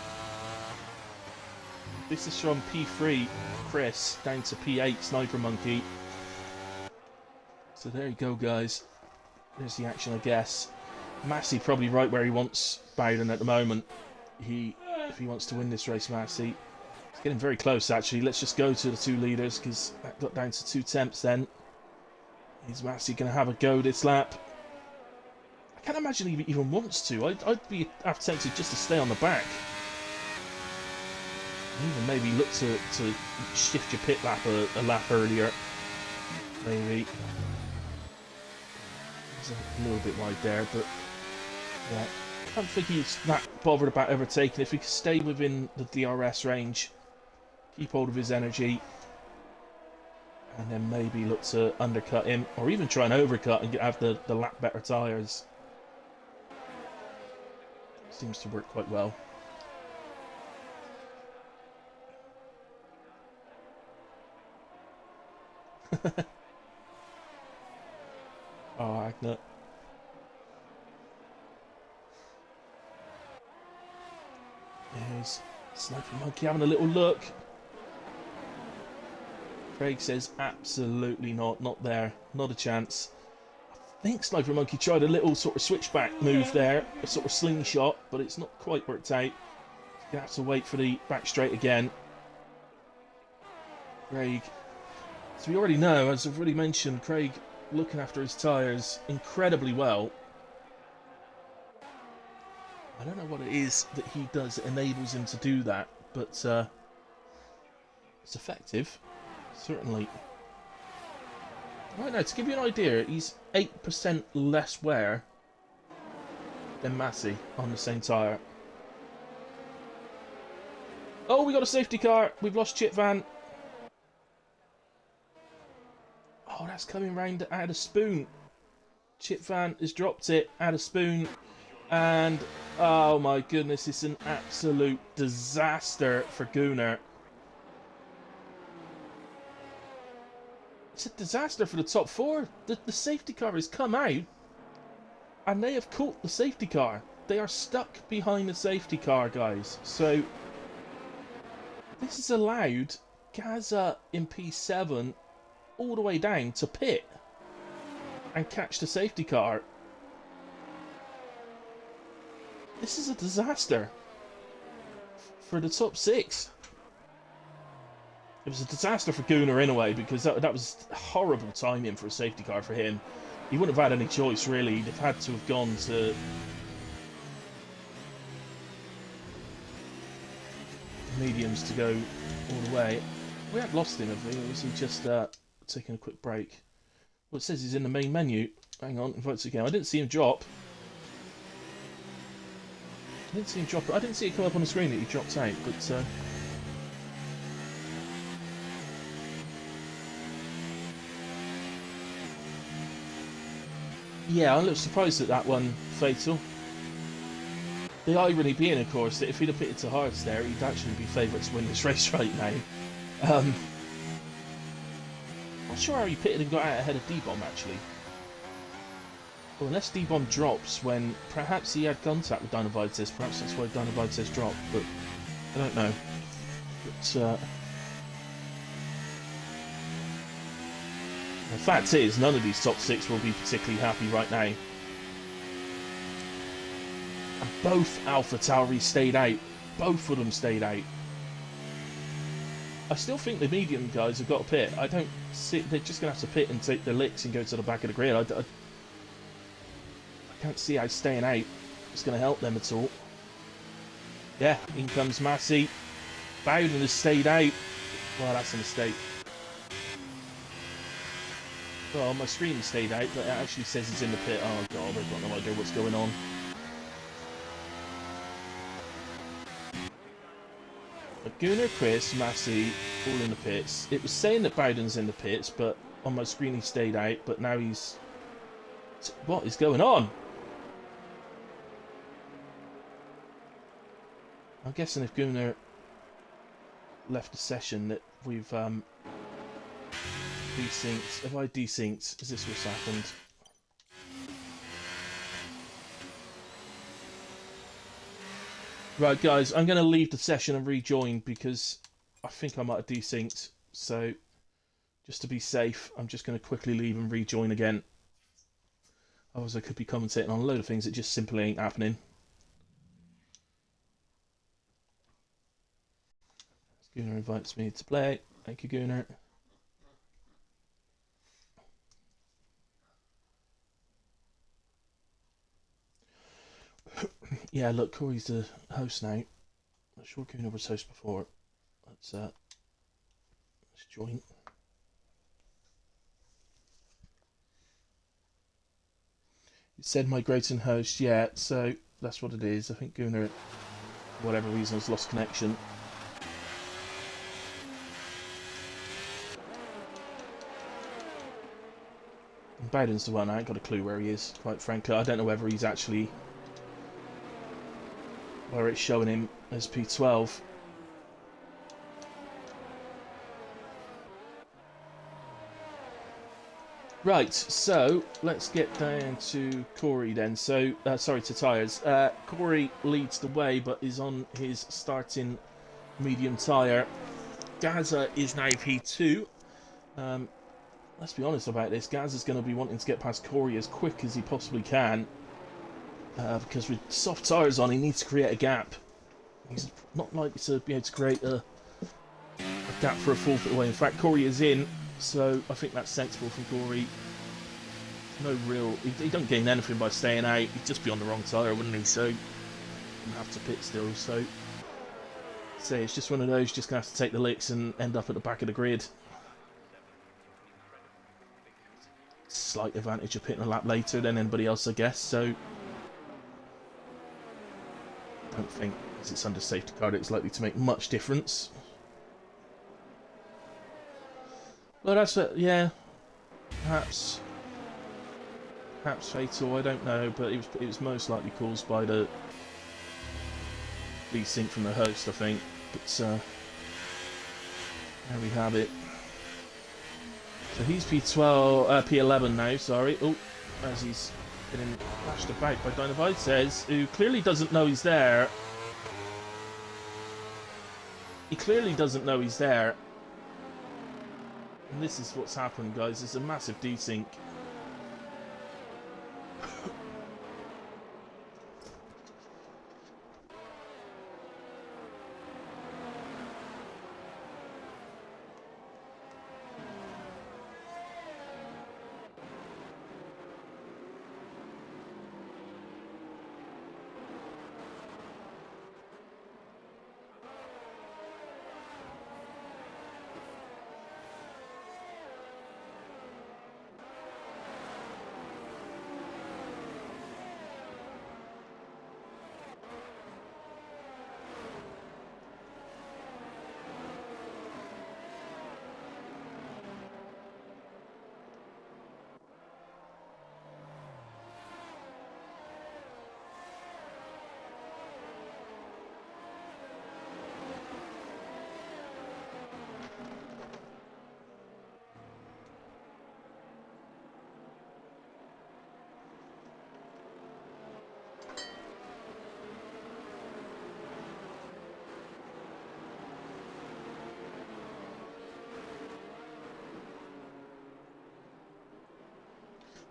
This is from P3, Chris, down to P8, Sniper Monkey. So there you go, guys. There's the action, I guess. Massey probably right where he wants Bowden at the moment. If he wants to win this race, Massey. It's getting very close, actually. Let's just go to the two leaders, because that got down to 2 temps then. Is Massey going to have a go this lap? I can't imagine he even wants to. I'd be half tempted just to stay on the back. Even maybe look to shift your pit lap a lap earlier. Maybe. It's a little bit wide there, but yeah. I don't think he's that bothered about overtaking. If he can stay within the DRS range, keep hold of his energy, and then maybe look to undercut him, or even try and overcut and have the lap better tyres. Seems to work quite well. Oh, Agnet. There's Sniper Monkey having a little look. Craig says absolutely not. Not there. Not a chance. I think Sniper Monkey tried a little sort of switchback move there. A sort of slingshot, but it's not quite worked out. He's going to have to wait for the back straight again. Craig. So we already know, as I've already mentioned, Craig looking after his tyres incredibly well. I don't know what it is that he does that enables him to do that, but it's effective, certainly. Right now, to give you an idea, he's 8% less wear than Massey on the same tyre. Oh, we got a safety car. We've lost Chip Van. Oh, that's coming round out of Spoon. Chip Van has dropped it out of Spoon. And, oh my goodness, it's an absolute disaster for Gunnar. It's a disaster for the top four. The safety car has come out, and they have caught the safety car. They are stuck behind the safety car, guys. So, this has allowed Gaza in P7 all the way down to pit and catch the safety car. This is a disaster for the top six. It was a disaster for Gunnar in a way, because that was horrible timing for a safety car for him. He wouldn't have had any choice, really. They've had to have gone to mediums to go all the way. We haven't lost him, have we? Or was he just taking a quick break? Well, it says he's in the main menu. Hang on, invites again. I didn't see him drop. I didn't see him drop. I didn't see it come up on the screen that he dropped out, but yeah, I'm a little surprised at that one, Fatal. The irony being, of course, that if he'd have pitted to Hearts there, he'd actually be favourite to win this race right now. Not sure how he pitted and got out ahead of D-Bomb, actually. Well, unless D-Bomb drops when perhaps he had contact with Dinovitis, perhaps that's why Dinovitis dropped, but I don't know. But, the fact is, none of these top six will be particularly happy right now. And both Alpha Tauri stayed out. Both of them stayed out. I still think the medium guys have got to pit. I don't see... They're just going to have to pit and take their licks and go to the back of the grid. I can't see how staying out is going to help them at all. Yeah, in comes Massey. Bowden has stayed out. Well, that's a mistake. Well, my screen stayed out, but it actually says he's in the pit. Oh god, I've got no idea what's going on. But Gunnar, Chris, Massey, all in the pits. It was saying that Bowden's in the pits, but on my screen he stayed out, but now he's... What is going on? I'm guessing if Gunnar left the session that we've desynced. Have I desynced? Is this what's happened? Right, guys, I'm going to leave the session and rejoin because I think I might have desynced. So, just to be safe, I'm just going to quickly leave and rejoin again. Otherwise, I could be commentating on a load of things that just simply ain't happening. Gunnar invites me to play. Thank you, Gunnar. Yeah, look, Corey's the host now. I'm sure Gunnar was host before. Let's join. It said migrating host, yeah, so that's what it is. I think Gunnar, for whatever reason, has lost connection. And Bowden's the one, I ain't got a clue where he is, quite frankly. I don't know whether he's actually... where it's showing him as P12. Right, so let's get down to Corey then. So, sorry, to tyres. Corey leads the way, but is on his starting medium tyre. Gaza is now P2. Let's be honest about this. Gaza's going to be wanting to get past Corey as quick as he possibly can. Because with soft tyres on, he needs to create a gap. He's not likely to be able to create a gap for a full foot away. In fact, Corey is in, so I think that's sensible from Corey. No real... He don't gain anything by staying out. He'd just be on the wrong tyre, wouldn't he? So, he'd have to pit still. So, say it's just one of those, just going to have to take the licks and end up at the back of the grid. Slight advantage of pitting a lap later than anybody else, I guess. So, I don't think, as it's under safety car, it's likely to make much difference. Well, that's it, yeah. Perhaps fatal, I don't know, but it was most likely caused by the desync from the host, I think. But there we have it. So he's P11 now, sorry. Oh, as he's getting lashed about by Dynavites, who clearly doesn't know he's there. He clearly doesn't know he's there. And this is what's happened, guys. It's a massive desync.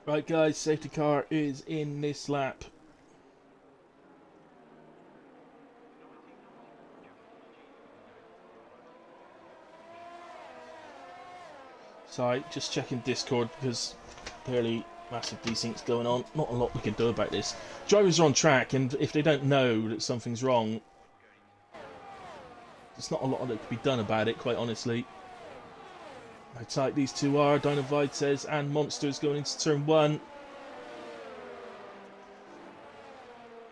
Right, guys, safety car is in this lap. Sorry, just checking Discord because clearly massive desync's going on. Not a lot we can do about this. Drivers are on track, and if they don't know that something's wrong, there's not a lot that can be done about it, quite honestly. How tight these two are, Dynavites and Monsters going into turn 1.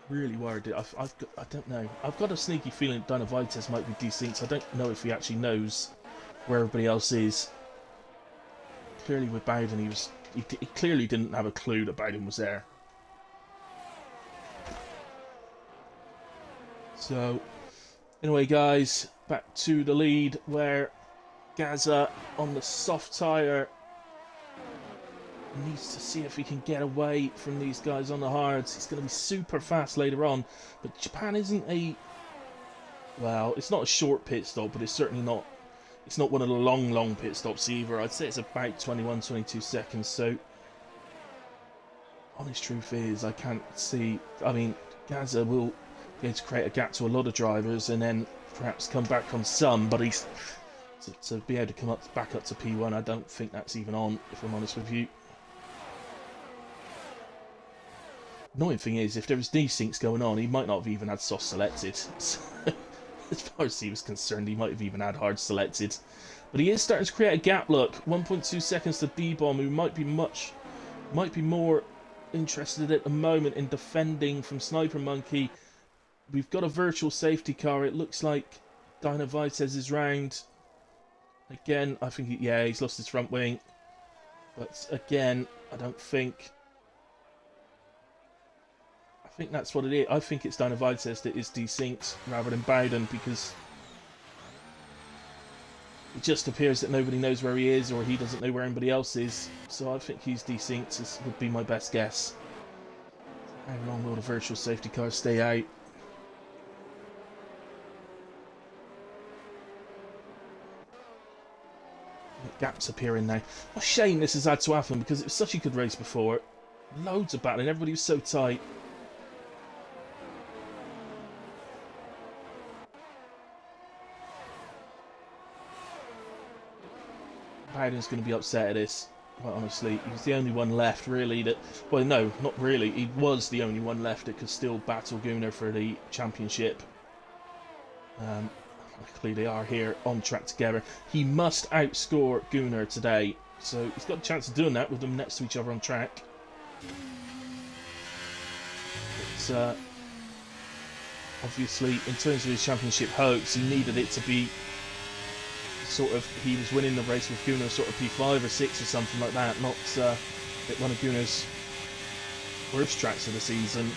Really worried. I don't know. I've got a sneaky feeling Dynavites might be desynced. I don't know if he actually knows where everybody else is. Clearly with Bowden, he clearly didn't have a clue that Bowden was there. So, anyway, guys, back to the lead where Gaza on the soft tyre needs to see if he can get away from these guys on the hards. He's going to be super fast later on, but Japan isn't a... Well, it's not a short pit stop, but it's certainly not... It's not one of the long pit stops either. I'd say it's about 21, 22 seconds, so... Honest truth is, I can't see... I mean, Gaza will be able to create a gap to a lot of drivers and then perhaps come back on some, but he's... To be able to come back up to P1, I don't think that's even on, if I'm honest with you. Annoying thing is, if there was desyncs going on, he might not have even had soft selected. So, as far as he was concerned, he might have even had hard selected. But he is starting to create a gap, look. 1.2 seconds to D-Bomb, who might be more interested at the moment in defending from Sniper Monkey. We've got a virtual safety car. It looks like Dynavites is round. Again, I think, yeah, he's lost his front wing. But again, I think that's what it is. I think it's Dynavites that is desynced rather than Bowden, because It just appears that nobody knows where he is, or he doesn't know where anybody else is. So I think he's desynced. This would be my best guess. How long will the virtual safety car stay out? Gaps appearing now. What a shame this has had to happen, because it was such a good race before. Loads of battling. Everybody was so tight. Bowden's going to be upset at this. Quite honestly, he was the only one left, really. That, well, no, not really. He was the only one left that could still battle Gunnar for the championship. Luckily, they are here on track together. He must outscore Gunnar today, so he's got a chance of doing that with them next to each other on track. But obviously, in terms of his championship hopes, he needed it to be sort of, he was winning the race with Gunnar sort of P5 or 6 or something like that, not at one of Gunnar's worst tracks of the season.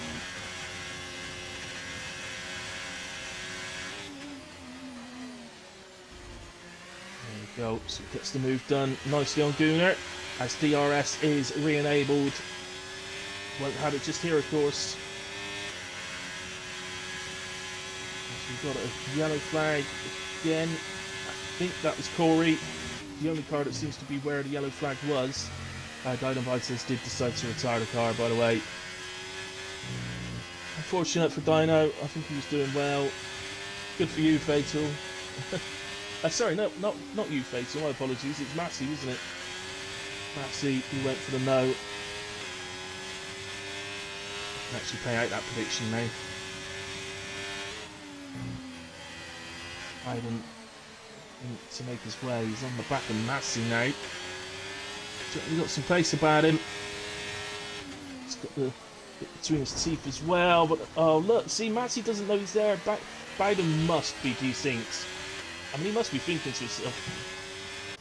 There we go, so gets the move done nicely on Gunnar, as DRS is re-enabled. Won't have it just here, of course. So we've got a yellow flag again. I think that was Corey, the only car that seems to be where the yellow flag was. Dino did decide to retire the car, by the way. Unfortunate for Dino, I think he was doing well. Good for you, Fatal. Sorry, no, not you, Fatal, my apologies, it's Massey, wasn't it? Massey, who went for the no. I can actually pay out that prediction now. Biden to make his way. He's on the back of Massey now. Certainly got some pace about him. He's got the bit between his teeth as well. But oh look, see, Massey doesn't know he's there. Biden must be desynced. I mean, he must be thinking to himself.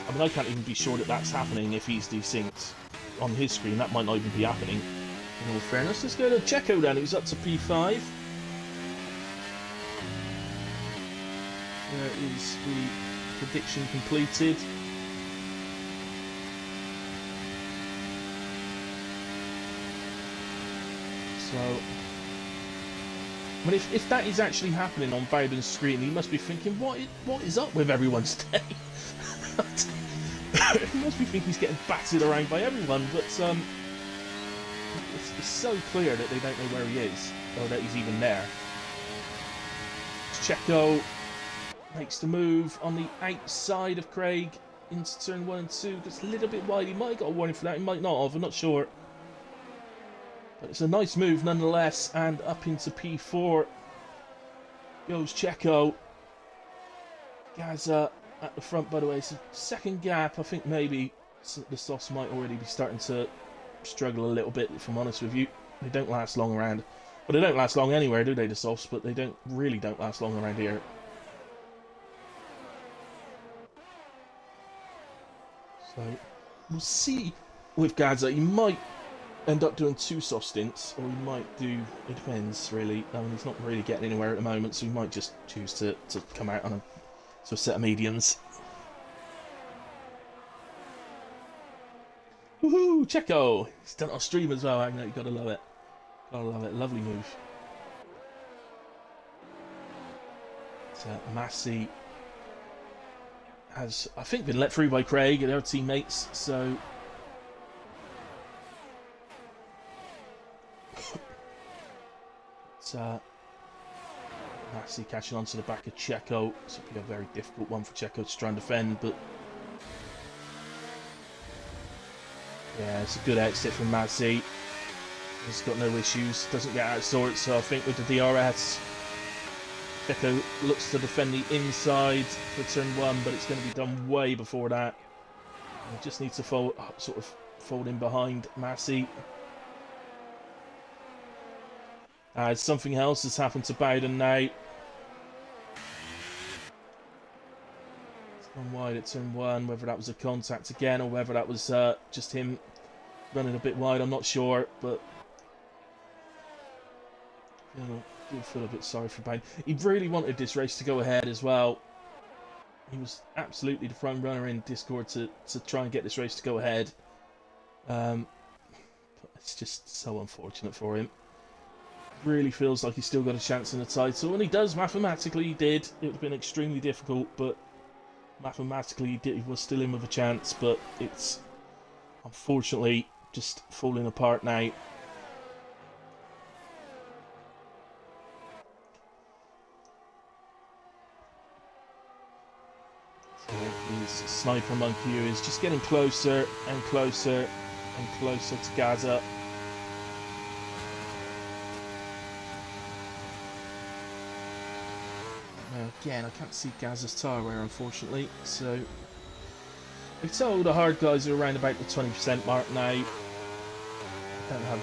I mean, I can't even be sure that that's happening if he's desynced on his screen. That might not even be happening. In all fairness, let's go to Checo then. He's up to P5. There is the prediction completed. So, I mean, if that is actually happening on Bowden's screen, he must be thinking, what is up with everyone today? He must be thinking he's getting battered around by everyone, but it's so clear that they don't know where he is, or that he's even there. Checo makes the move on the outside of Craig into turn 1 and 2. Gets a little bit wide. He might have got a warning for that. He might not have. I'm not sure. But it's a nice move nonetheless. And up into P4 goes Checo. Gaza at the front, by the way. It's a second gap. I think maybe the softs might already be starting to struggle a little bit, if I'm honest with you. They don't last long around. Well, they don't last long anywhere, do they, the softs? But they really don't last long around here. So, we'll see with Gaza. He might end up doing 2 soft stints, or he might do, it depends really. I mean, he's not really getting anywhere at the moment, so he might just choose to come out on a sort of set of mediums. Woohoo! Checo! He's done it on stream as well, Agnes. You gotta love it. Gotta love it. Lovely move. So, Massey has, I think, been let through by Craig and their teammates, so it's Massey catching on to the back of Checo. This will be a very difficult one for Checo to try and defend, but yeah, it's a good exit from Massey. He's got no issues, doesn't get out of sorts, so I think with the DRS, Checo looks to defend the inside for turn 1, but it's going to be done way before that. He just needs to fold in behind Massey. Something else has happened to Bowden now. It's gone wide at turn 1, whether that was a contact again or whether that was just him running a bit wide, I'm not sure, but you know, I do feel a bit sorry for Bowden. He really wanted this race to go ahead as well. He was absolutely the front runner in Discord to try and get this race to go ahead. But it's just so unfortunate for him. Really feels like he's still got a chance in the title, and he does mathematically. He did. It would have been extremely difficult, but mathematically he was still in with a chance. But it's unfortunately just falling apart now. His Sniper Monkey is just getting closer and closer and closer to Gaza. Now again, I can't see Gaza's tire wear, unfortunately, so we told the hard guys are around about the 20% mark now. I don't have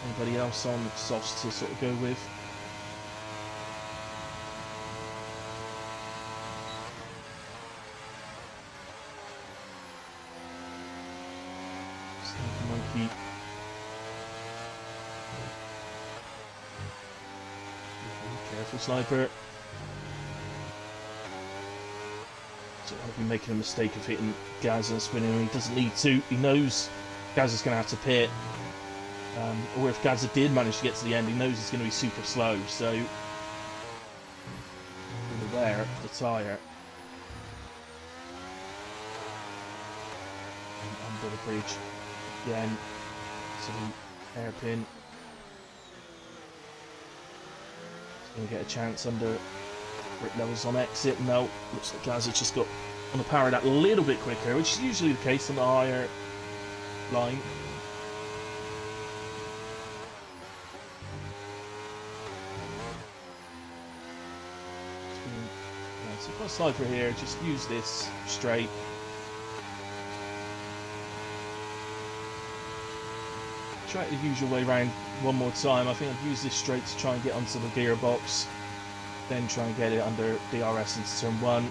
anybody else on softs to sort of go with. Monkey. Careful, Sniper. So I'll be making a mistake of hitting Gaza and spinning him. He doesn't need to. He knows Gaza's going to have to pit. Or if Gaza did manage to get to the end, he knows he's going to be super slow. So, aware of the tyre. Under the bridge. Again, so hairpin. He's going to get a chance under grip levels on exit. No, looks like Gaza just got on the power that a little bit quicker, which is usually the case on the higher line. So if I Sniper here, just use this straight. Try it the usual way around one more time. I think I'd use this straight to try and get onto the gearbox, then try and get it under DRS into turn 1.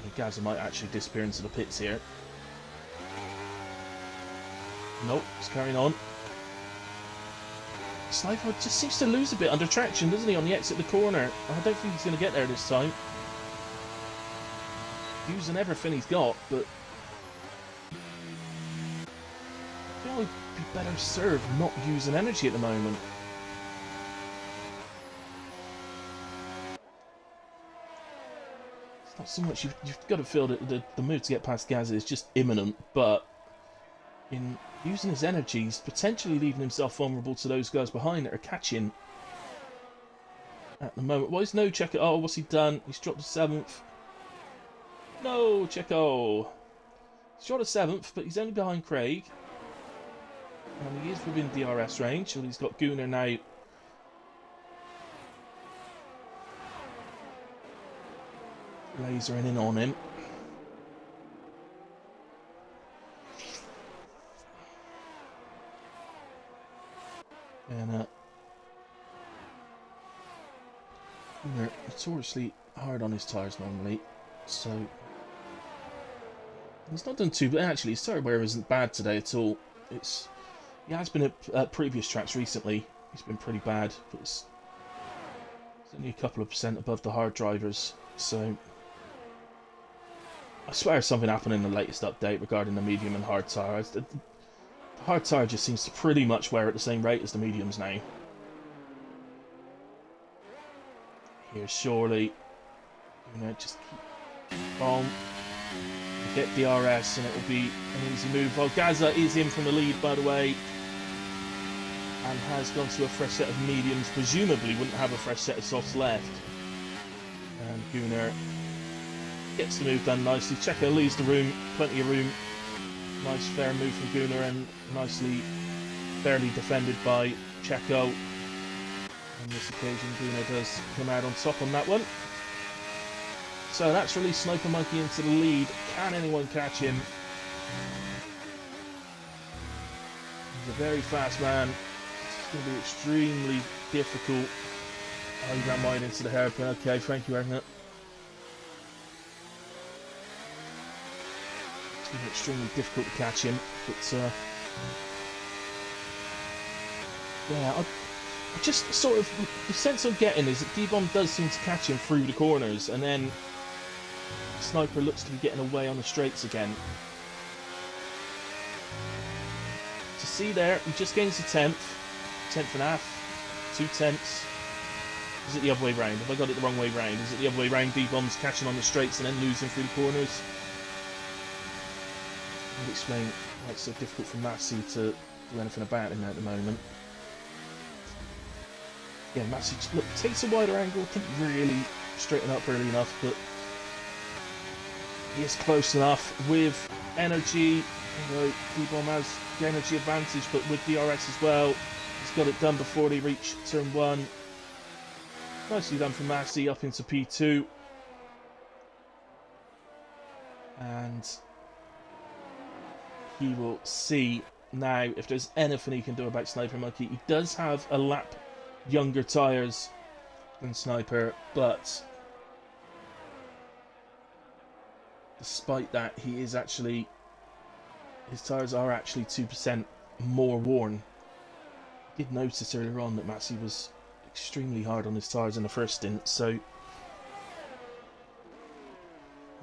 And Gaza might actually disappear into the pits here. Nope, it's carrying on. Sniper just seems to lose a bit under traction, doesn't he, on the exit of the corner? I don't think he's going to get there this time. Using everything he's got, but I would be better served not using energy at the moment. It's not so much, you've got to feel that the move to get past Gaza is just imminent, but in using his energy, he's potentially leaving himself vulnerable to those guys behind that are catching at the moment. Well, he's no Checo. Oh, what's he done? He's dropped to 7th. No, Checo. He's dropped to 7th, but he's only behind Craig. And he is within DRS range, so he's got Gunnar now. Lasering in on him. And Gunnar notoriously hard on his tyres normally, so he's not done too bad. Actually, his tyre wear isn't bad today at all. He has been at previous tracks recently. He's been pretty bad, but it's only a couple of % above the hard drivers. So I swear something happened in the latest update regarding the medium and hard tyre. The hard tyre just seems to pretty much wear at the same rate as the mediums now. Here's Surely. Just keep on. Get DRS and it will be an easy move. Well, Gaza is in from the lead, by the way, and has gone to a fresh set of mediums. Presumably wouldn't have a fresh set of softs left. And Gunnar gets the move done nicely. Checo leaves the room, plenty of room. Nice fair move from Gunnar and nicely, fairly defended by Checo. On this occasion, Gunnar does come out on top on that one. So that's released Sniper Monkey into the lead. Can anyone catch him? He's a very fast man. It's going to be extremely difficult. Oh, he ran wide into the hairpin. Okay, thank you, Agnet. It's going to be extremely difficult to catch him. But, yeah, just sort of the sense I'm getting is that D-Bomb does seem to catch him through the corners, and then Sniper looks to be getting away on the straights again. To see there, he just gains a tenth and a half, 2 tenths. Is it the other way round? Have I got it the wrong way round? Is it the other way round? D-Bomb's catching on the straights and then losing through the corners. I'll explain why it's so difficult for Massey to do anything about him at the moment. Yeah, Massey look, takes a wider angle, didn't really straighten up early enough, but he is close enough with energy. You know, D-Bomb has the energy advantage, but with DRS as well, he's got it done before they reach turn 1. Nicely done from Massey up into P2. And he will see now if there's anything he can do about Sniper Monkey. He does have a lap younger tyres than Sniper, but despite that, he is actually, his tyres are actually 2% more worn. I did notice earlier on that Massey was extremely hard on his tyres in the first stint, so I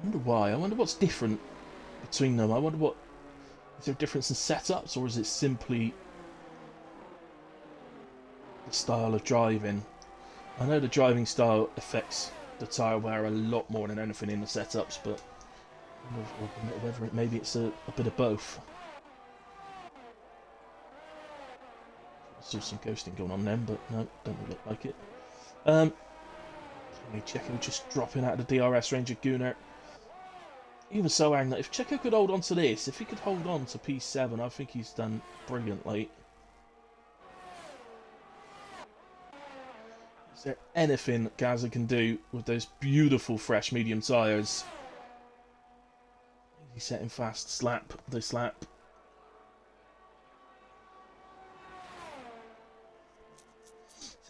wonder why. I wonder what's different between them. I wonder what, is there a difference in setups, or is it simply the style of driving? I know the driving style affects the tyre wear a lot more than anything in the setups, but I wonder whether maybe it's a bit of both. Still some ghosting going on then, but no, don't look like it. Checo just dropping out of the DRS range of Gunnar. Even so, Agner, if Checo could hold on to this, if he could hold on to P7, I think he's done brilliantly. Is there anything Gazza can do with those beautiful fresh medium tyres? He's setting fast this lap.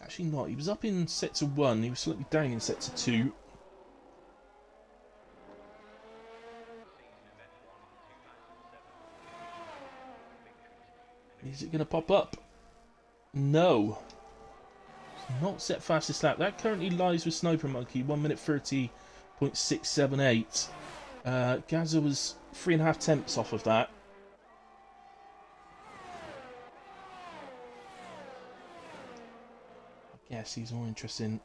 Actually not. He was up in sector 1. He was slightly down in sector 2. Is it going to pop up? No. It's not set fastest lap. That currently lies with Sniper Monkey. 1 minute 30.678. Gaza was 3.5 tenths off of that. Yes, he's more interested in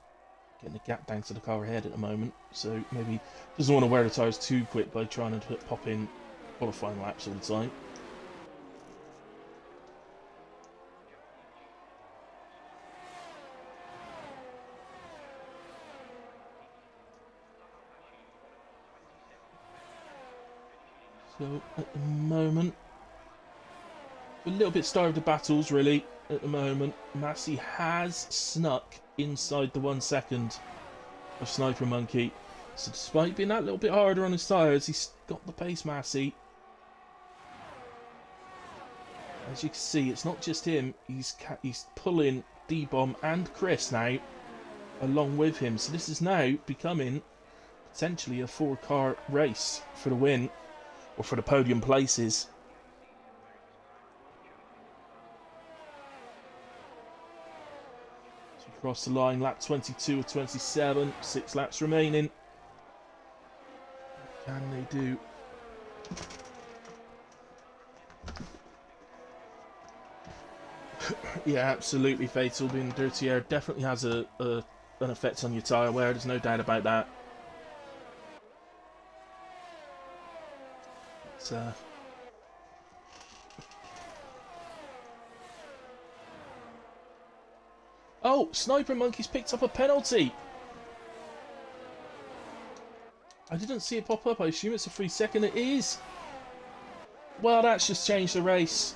getting the gap down to the car ahead at the moment, so maybe doesn't want to wear the tyres too quick by trying to pop in qualifying laps all the time. So at the moment, a little bit starved of battles really. At the moment, Massey has snuck inside the 1 second of Sniper Monkey. So despite being that little bit harder on his tyres, he's got the pace, Massey. As you can see, it's not just him. He's pulling D-Bomb and Chris now along with him. So this is now becoming potentially a 4-car race for the win, or for the podium places. Across the line, lap 22 of 27, 6 laps remaining. What can they do? Yeah, absolutely fatal. Being dirty air definitely has an effect on your tyre wear, there's no doubt about that. It's, oh, Sniper Monkey's picked up a penalty. I didn't see it pop up. I assume it's a free second. It is. Well, that's just changed the race.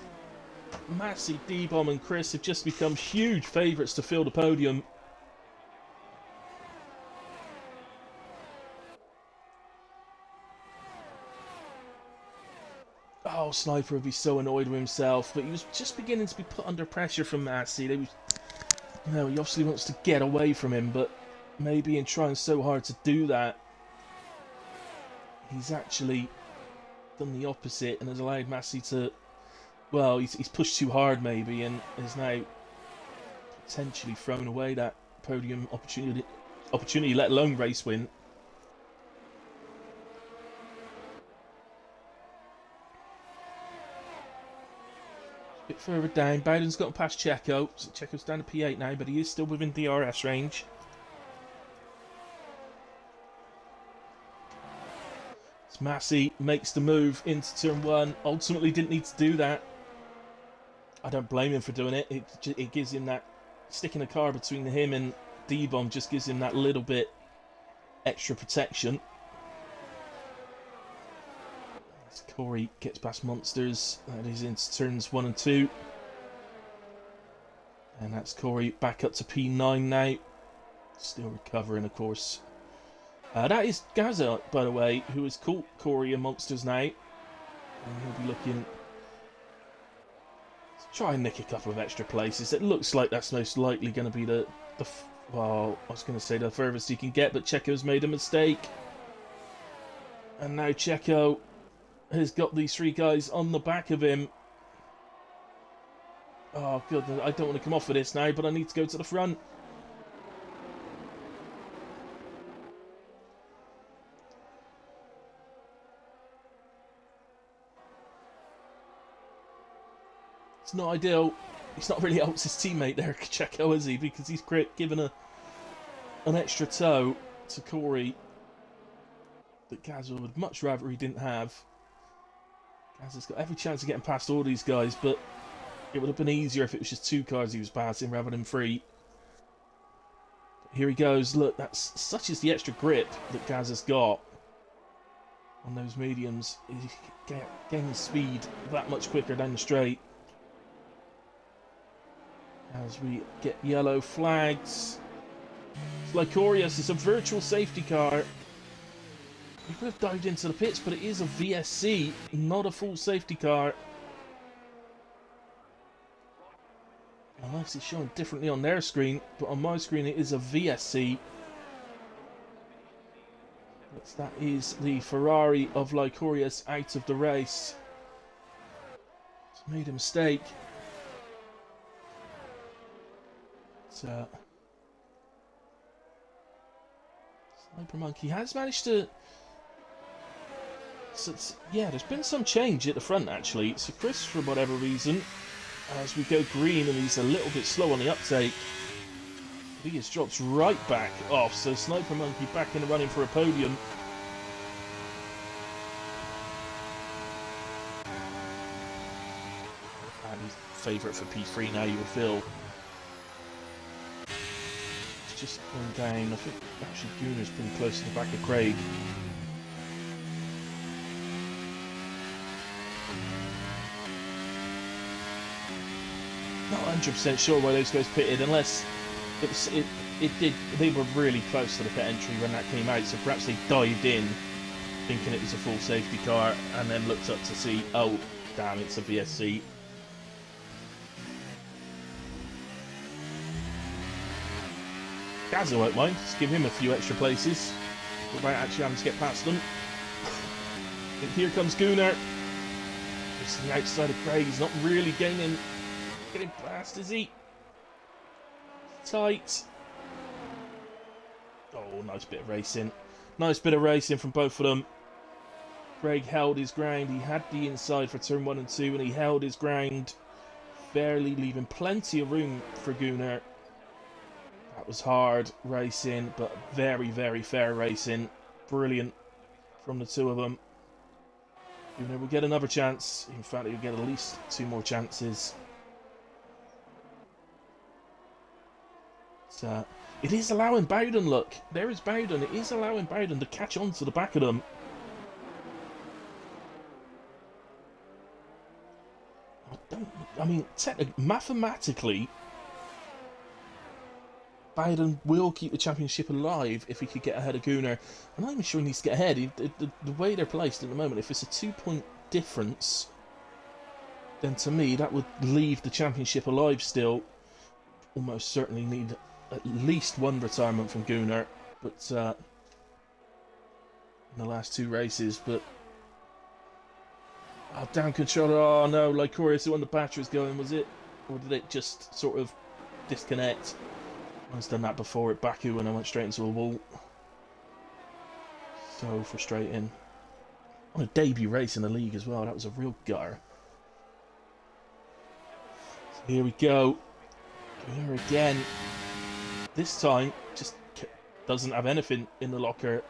Massey, D-Bomb and Chris have just become huge favourites to fill the podium. Oh, Sniper would be so annoyed with himself, but he was just beginning to be put under pressure from Massey. They was, you know, he obviously wants to get away from him, but maybe in trying so hard to do that, he's actually done the opposite and has allowed Massey to, well, he's pushed too hard maybe, and is now potentially thrown away that podium opportunity, let alone race win. A bit further down, Bowden's got past Checo, so Checo's down to P8 now, but he is still within DRS range. Massey makes the move into turn 1. Ultimately didn't need to do that. I don't blame him for doing it. It gives him that, sticking a car between him and D-Bomb just gives him that little bit extra protection. As Corey gets past Monsters, that is into turns 1 and 2. And that's Corey back up to P9 now. Still recovering, of course. That is Gaza, by the way, who has caught Corey and Monsters now. And he'll be looking to try and nick a couple of extra places. It looks like that's most likely going to be well, I was going to say the furthest he can get, but Checo's made a mistake. And now Checo has got these 3 guys on the back of him. Oh, good. I don't want to come off of this now, but I need to go to the front. It's not ideal. He's not really helped his teammate there, Checo, is he? Because he's given an extra toe to Corey that Gazza would much rather he didn't have. Gazza's got every chance of getting past all these guys, but it would have been easier if it was just 2 cars he was passing rather than 3. But here he goes. Look, that's such is the extra grip that Gazza's got on those mediums. He's gaining speed that much quicker down the straight. As we get yellow flags. Lycorius is a virtual safety car. He could have dived into the pits, but it is a VSC, not a full safety car. Unless it's shown differently on their screen, but on my screen it is a VSC. That is the Ferrari of Lycorius out of the race. He's made a mistake. Sniper Monkey has managed to... yeah, there's been some change at the front actually. So Chris, for whatever reason, as we go green and he's a little bit slow on the uptake, he just drops right back off. So Sniper Monkey back in the running for a podium. And he's favourite for P3 now, you will feel. Just going down. I think actually Gunner's pretty close to the back of Craig. Not 100% sure why those guys pitted, unless they were really close to the pit entry when that came out, so perhaps they dived in thinking it was a full safety car and then looked up to see, oh damn, it's a VSC. Gazza won't mind, just give him a few extra places without actually having to get past them. And here comes Gunnar. Just the outside of Craig, he's not really getting past, is he? Tight. Oh, nice bit of racing. Nice bit of racing from both of them. Craig held his ground. He had the inside for turn 1 and 2, and he held his ground, barely leaving plenty of room for Gunnar. That was hard racing, but very, very fair racing. Brilliant from the 2 of them. Gunnar will get another chance. In fact, he'll get at least 2 more chances. It is allowing Bowden, look. There is Bowden. It is allowing Bowden to catch on to the back of them. I mean, mathematically, Bowden will keep the championship alive if he could get ahead of Gunnar. I'm not even sure he needs to get ahead. The way they're placed at the moment, if it's a 2-point difference, then to me that would leave the championship alive still. Almost certainly need at least 1 retirement from Gunnar, but in the last 2 races. But down controller. Oh no, Lycorius, when the battery was going, was it? Or did it just sort of disconnect. I've done that before at Baku when I went straight into a wall. So frustrating. On a debut race in the league as well, that was a real gutter. So here we go. Here again. This time, just doesn't have anything in the locker.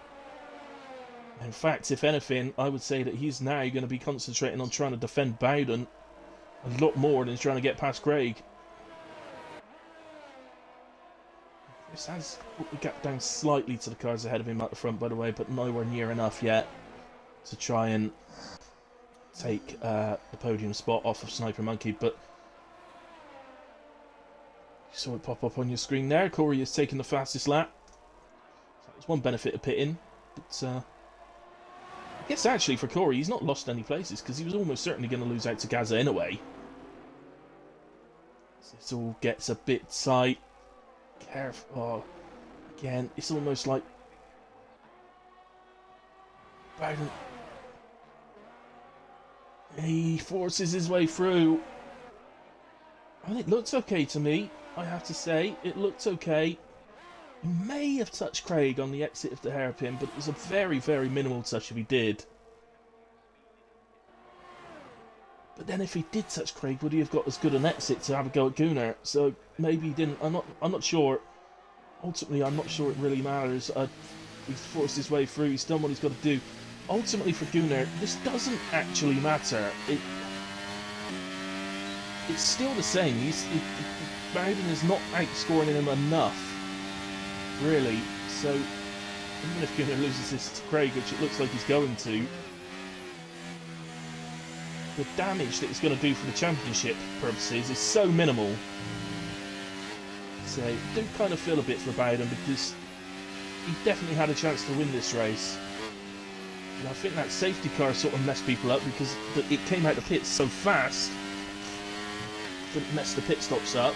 In fact, if anything, I would say that he's now going to be concentrating on trying to defend Bowden a lot more than he's trying to get past Craig. This has put the gap down slightly to the cars ahead of him at the front, by the way, but nowhere near enough yet to try and take the podium spot off of Sniper Monkey. But you saw it pop up on your screen there. Corey has taken the fastest lap. So that's one benefit of pitting. But I guess actually for Corey, he's not lost any places because he was almost certainly going to lose out to Gaza anyway. So this all gets a bit tight. Careful. Oh, again, it's almost like Bowden. He forces his way through. And it looks okay to me, I have to say. It looks okay. He may have touched Craig on the exit of the hairpin, but it was a very, very minimal touch if he did. But then if he did touch Craig, would he have got as good an exit to have a go at Gunnar? So maybe he didn't. I'm not sure. Ultimately, I'm not sure it really matters. He's forced his way through. He's done what he's got to do. Ultimately, for Gunnar, this doesn't actually matter. It's still the same. Bowden is not outscoring him enough, really. So even if Gunnar loses this to Craig, which it looks like he's going to, the damage that it's going to do for the championship purposes is so minimal. So I do kind of feel a bit for Bowden because he definitely had a chance to win this race. And I think that safety car sort of messed people up because it came out of the pits so fast that it messed the pit stops up.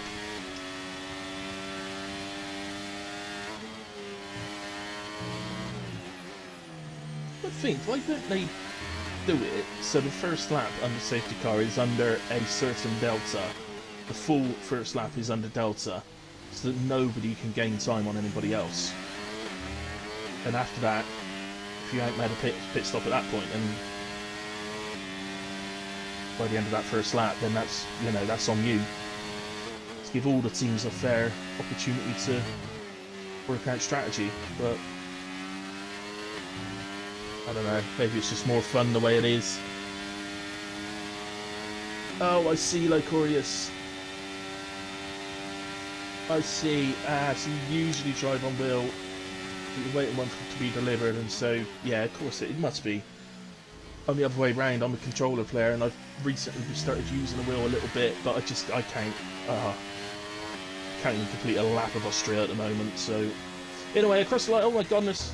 I think, why don't they do it so the first lap under safety car is under a certain delta, the full first lap is under delta, so that nobody can gain time on anybody else. And after that, if you ain't made a pit stop at that point, and by the end of that first lap, then that's, you know, that's on you. Let's give all the teams a fair opportunity to work out strategy, but I don't know, maybe it's just more fun the way it is. Oh, I see, Lycorius. I see. So you usually drive on wheel, but you're waiting one for it to be delivered, and so, yeah, of course it must be. I'm the other way round. I'm a controller player, and I've recently started using the wheel a little bit, but I can't even complete a lap of Austria at the moment, so... Anyway, across the line, oh my goodness.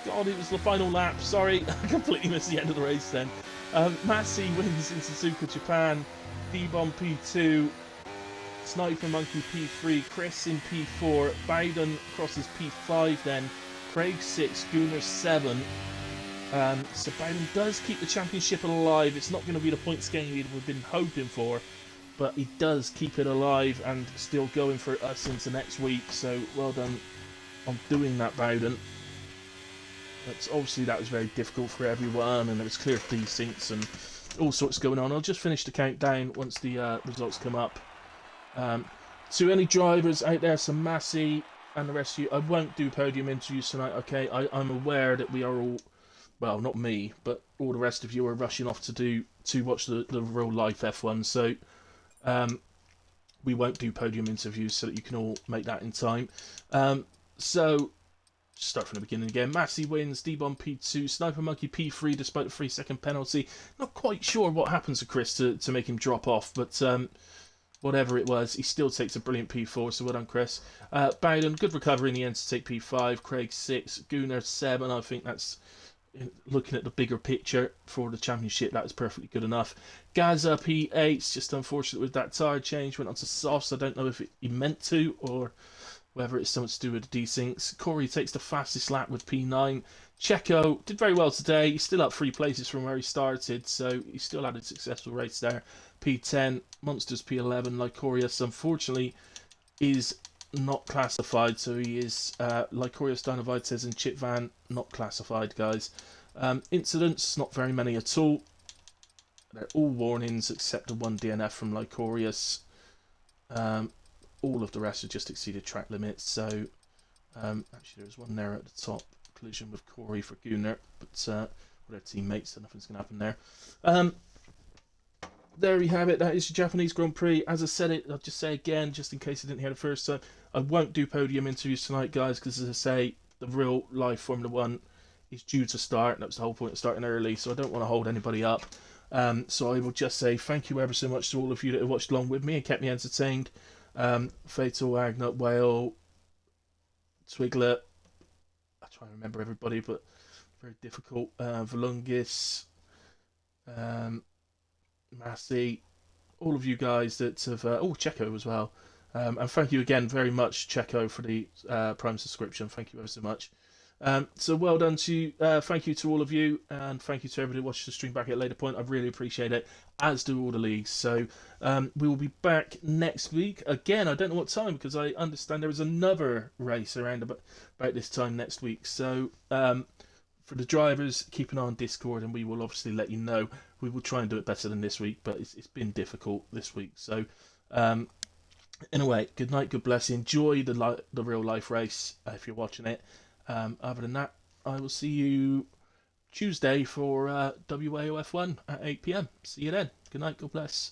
God, it was the final lap. Sorry, I completely missed the end of the race then. Massey wins in Suzuka, Japan. D-Bomb P2. Sniper Monkey P3. Chris in P4. Bowden crosses P5 then. Craig 6. Gunnar 7. So Bowden does keep the championship alive. It's not going to be the points game we've been hoping for, but he does keep it alive and still going for us into next week. So well done on doing that, Bowden. But obviously that was very difficult for everyone, and there was clear desyncs and all sorts going on. I'll just finish the countdown once the results come up. To any drivers out there, so Massey and the rest of you, I won't do podium interviews tonight, okay? I'm aware that we are all, well, not me, but all the rest of you are rushing off to watch the real life F1, so we won't do podium interviews so that you can all make that in time. So start from the beginning again. Massey wins, D-Bomb P2, Sniper Monkey P3 despite the 3-second penalty. Not quite sure what happens to Chris to make him drop off, but whatever it was, he still takes a brilliant P4, so well done, Chris. Bowden, good recovery in the end to take P5. Craig 6, Gunnar 7. I think that's, looking at the bigger picture for the championship, that was perfectly good enough. Gaza P8, just unfortunate with that tyre change, went on to softs. I don't know if he meant to or whether it's something to do with the desyncs. Corey takes the fastest lap with P9. Checo did very well today. He's still up 3 places from where he started, so he still had a successful race there. P10, Monsters P11, Lycorius unfortunately is not classified, so he is Lycorius Dinovites and Chip Van, not classified, guys. Incidents, not very many at all. They're all warnings except the one DNF from Lycorius. All of the rest have just exceeded track limits, so actually there's one there at the top, collision with Corey for Gunnar, but with their teammates, so nothing's going to happen there. There we have it. That is the Japanese Grand Prix. As I said it, I'll just say again, just in case you didn't hear the first time, I won't do podium interviews tonight, guys, because as I say, the real live Formula 1 is due to start, and that was the whole point of starting early, so I don't want to hold anybody up. So I will just say thank you ever so much to all of you that have watched along with me and kept me entertained. Fatal, Agnut, Whale, Twiglet, I try and remember everybody, but very difficult. Volungis, Massey, all of you guys that have... Checo as well. And thank you again very much, Checo, for the Prime subscription. Thank you ever so much. So well done to thank you to all of you, and thank you to everybody who watched the stream back at a later point. I really appreciate it, as do all the leagues. So we will be back next week again. I don't know what time, because I understand there is another race around about this time next week. So for the drivers, keep an eye on Discord, and we will obviously let you know. We will try and do it better than this week, but it's been difficult this week. So anyway, good night, good bless. Enjoy the real life race if you're watching it. Other than that, I will see you Tuesday for WAOF1 at 8 PM. See you then. Good night, God bless.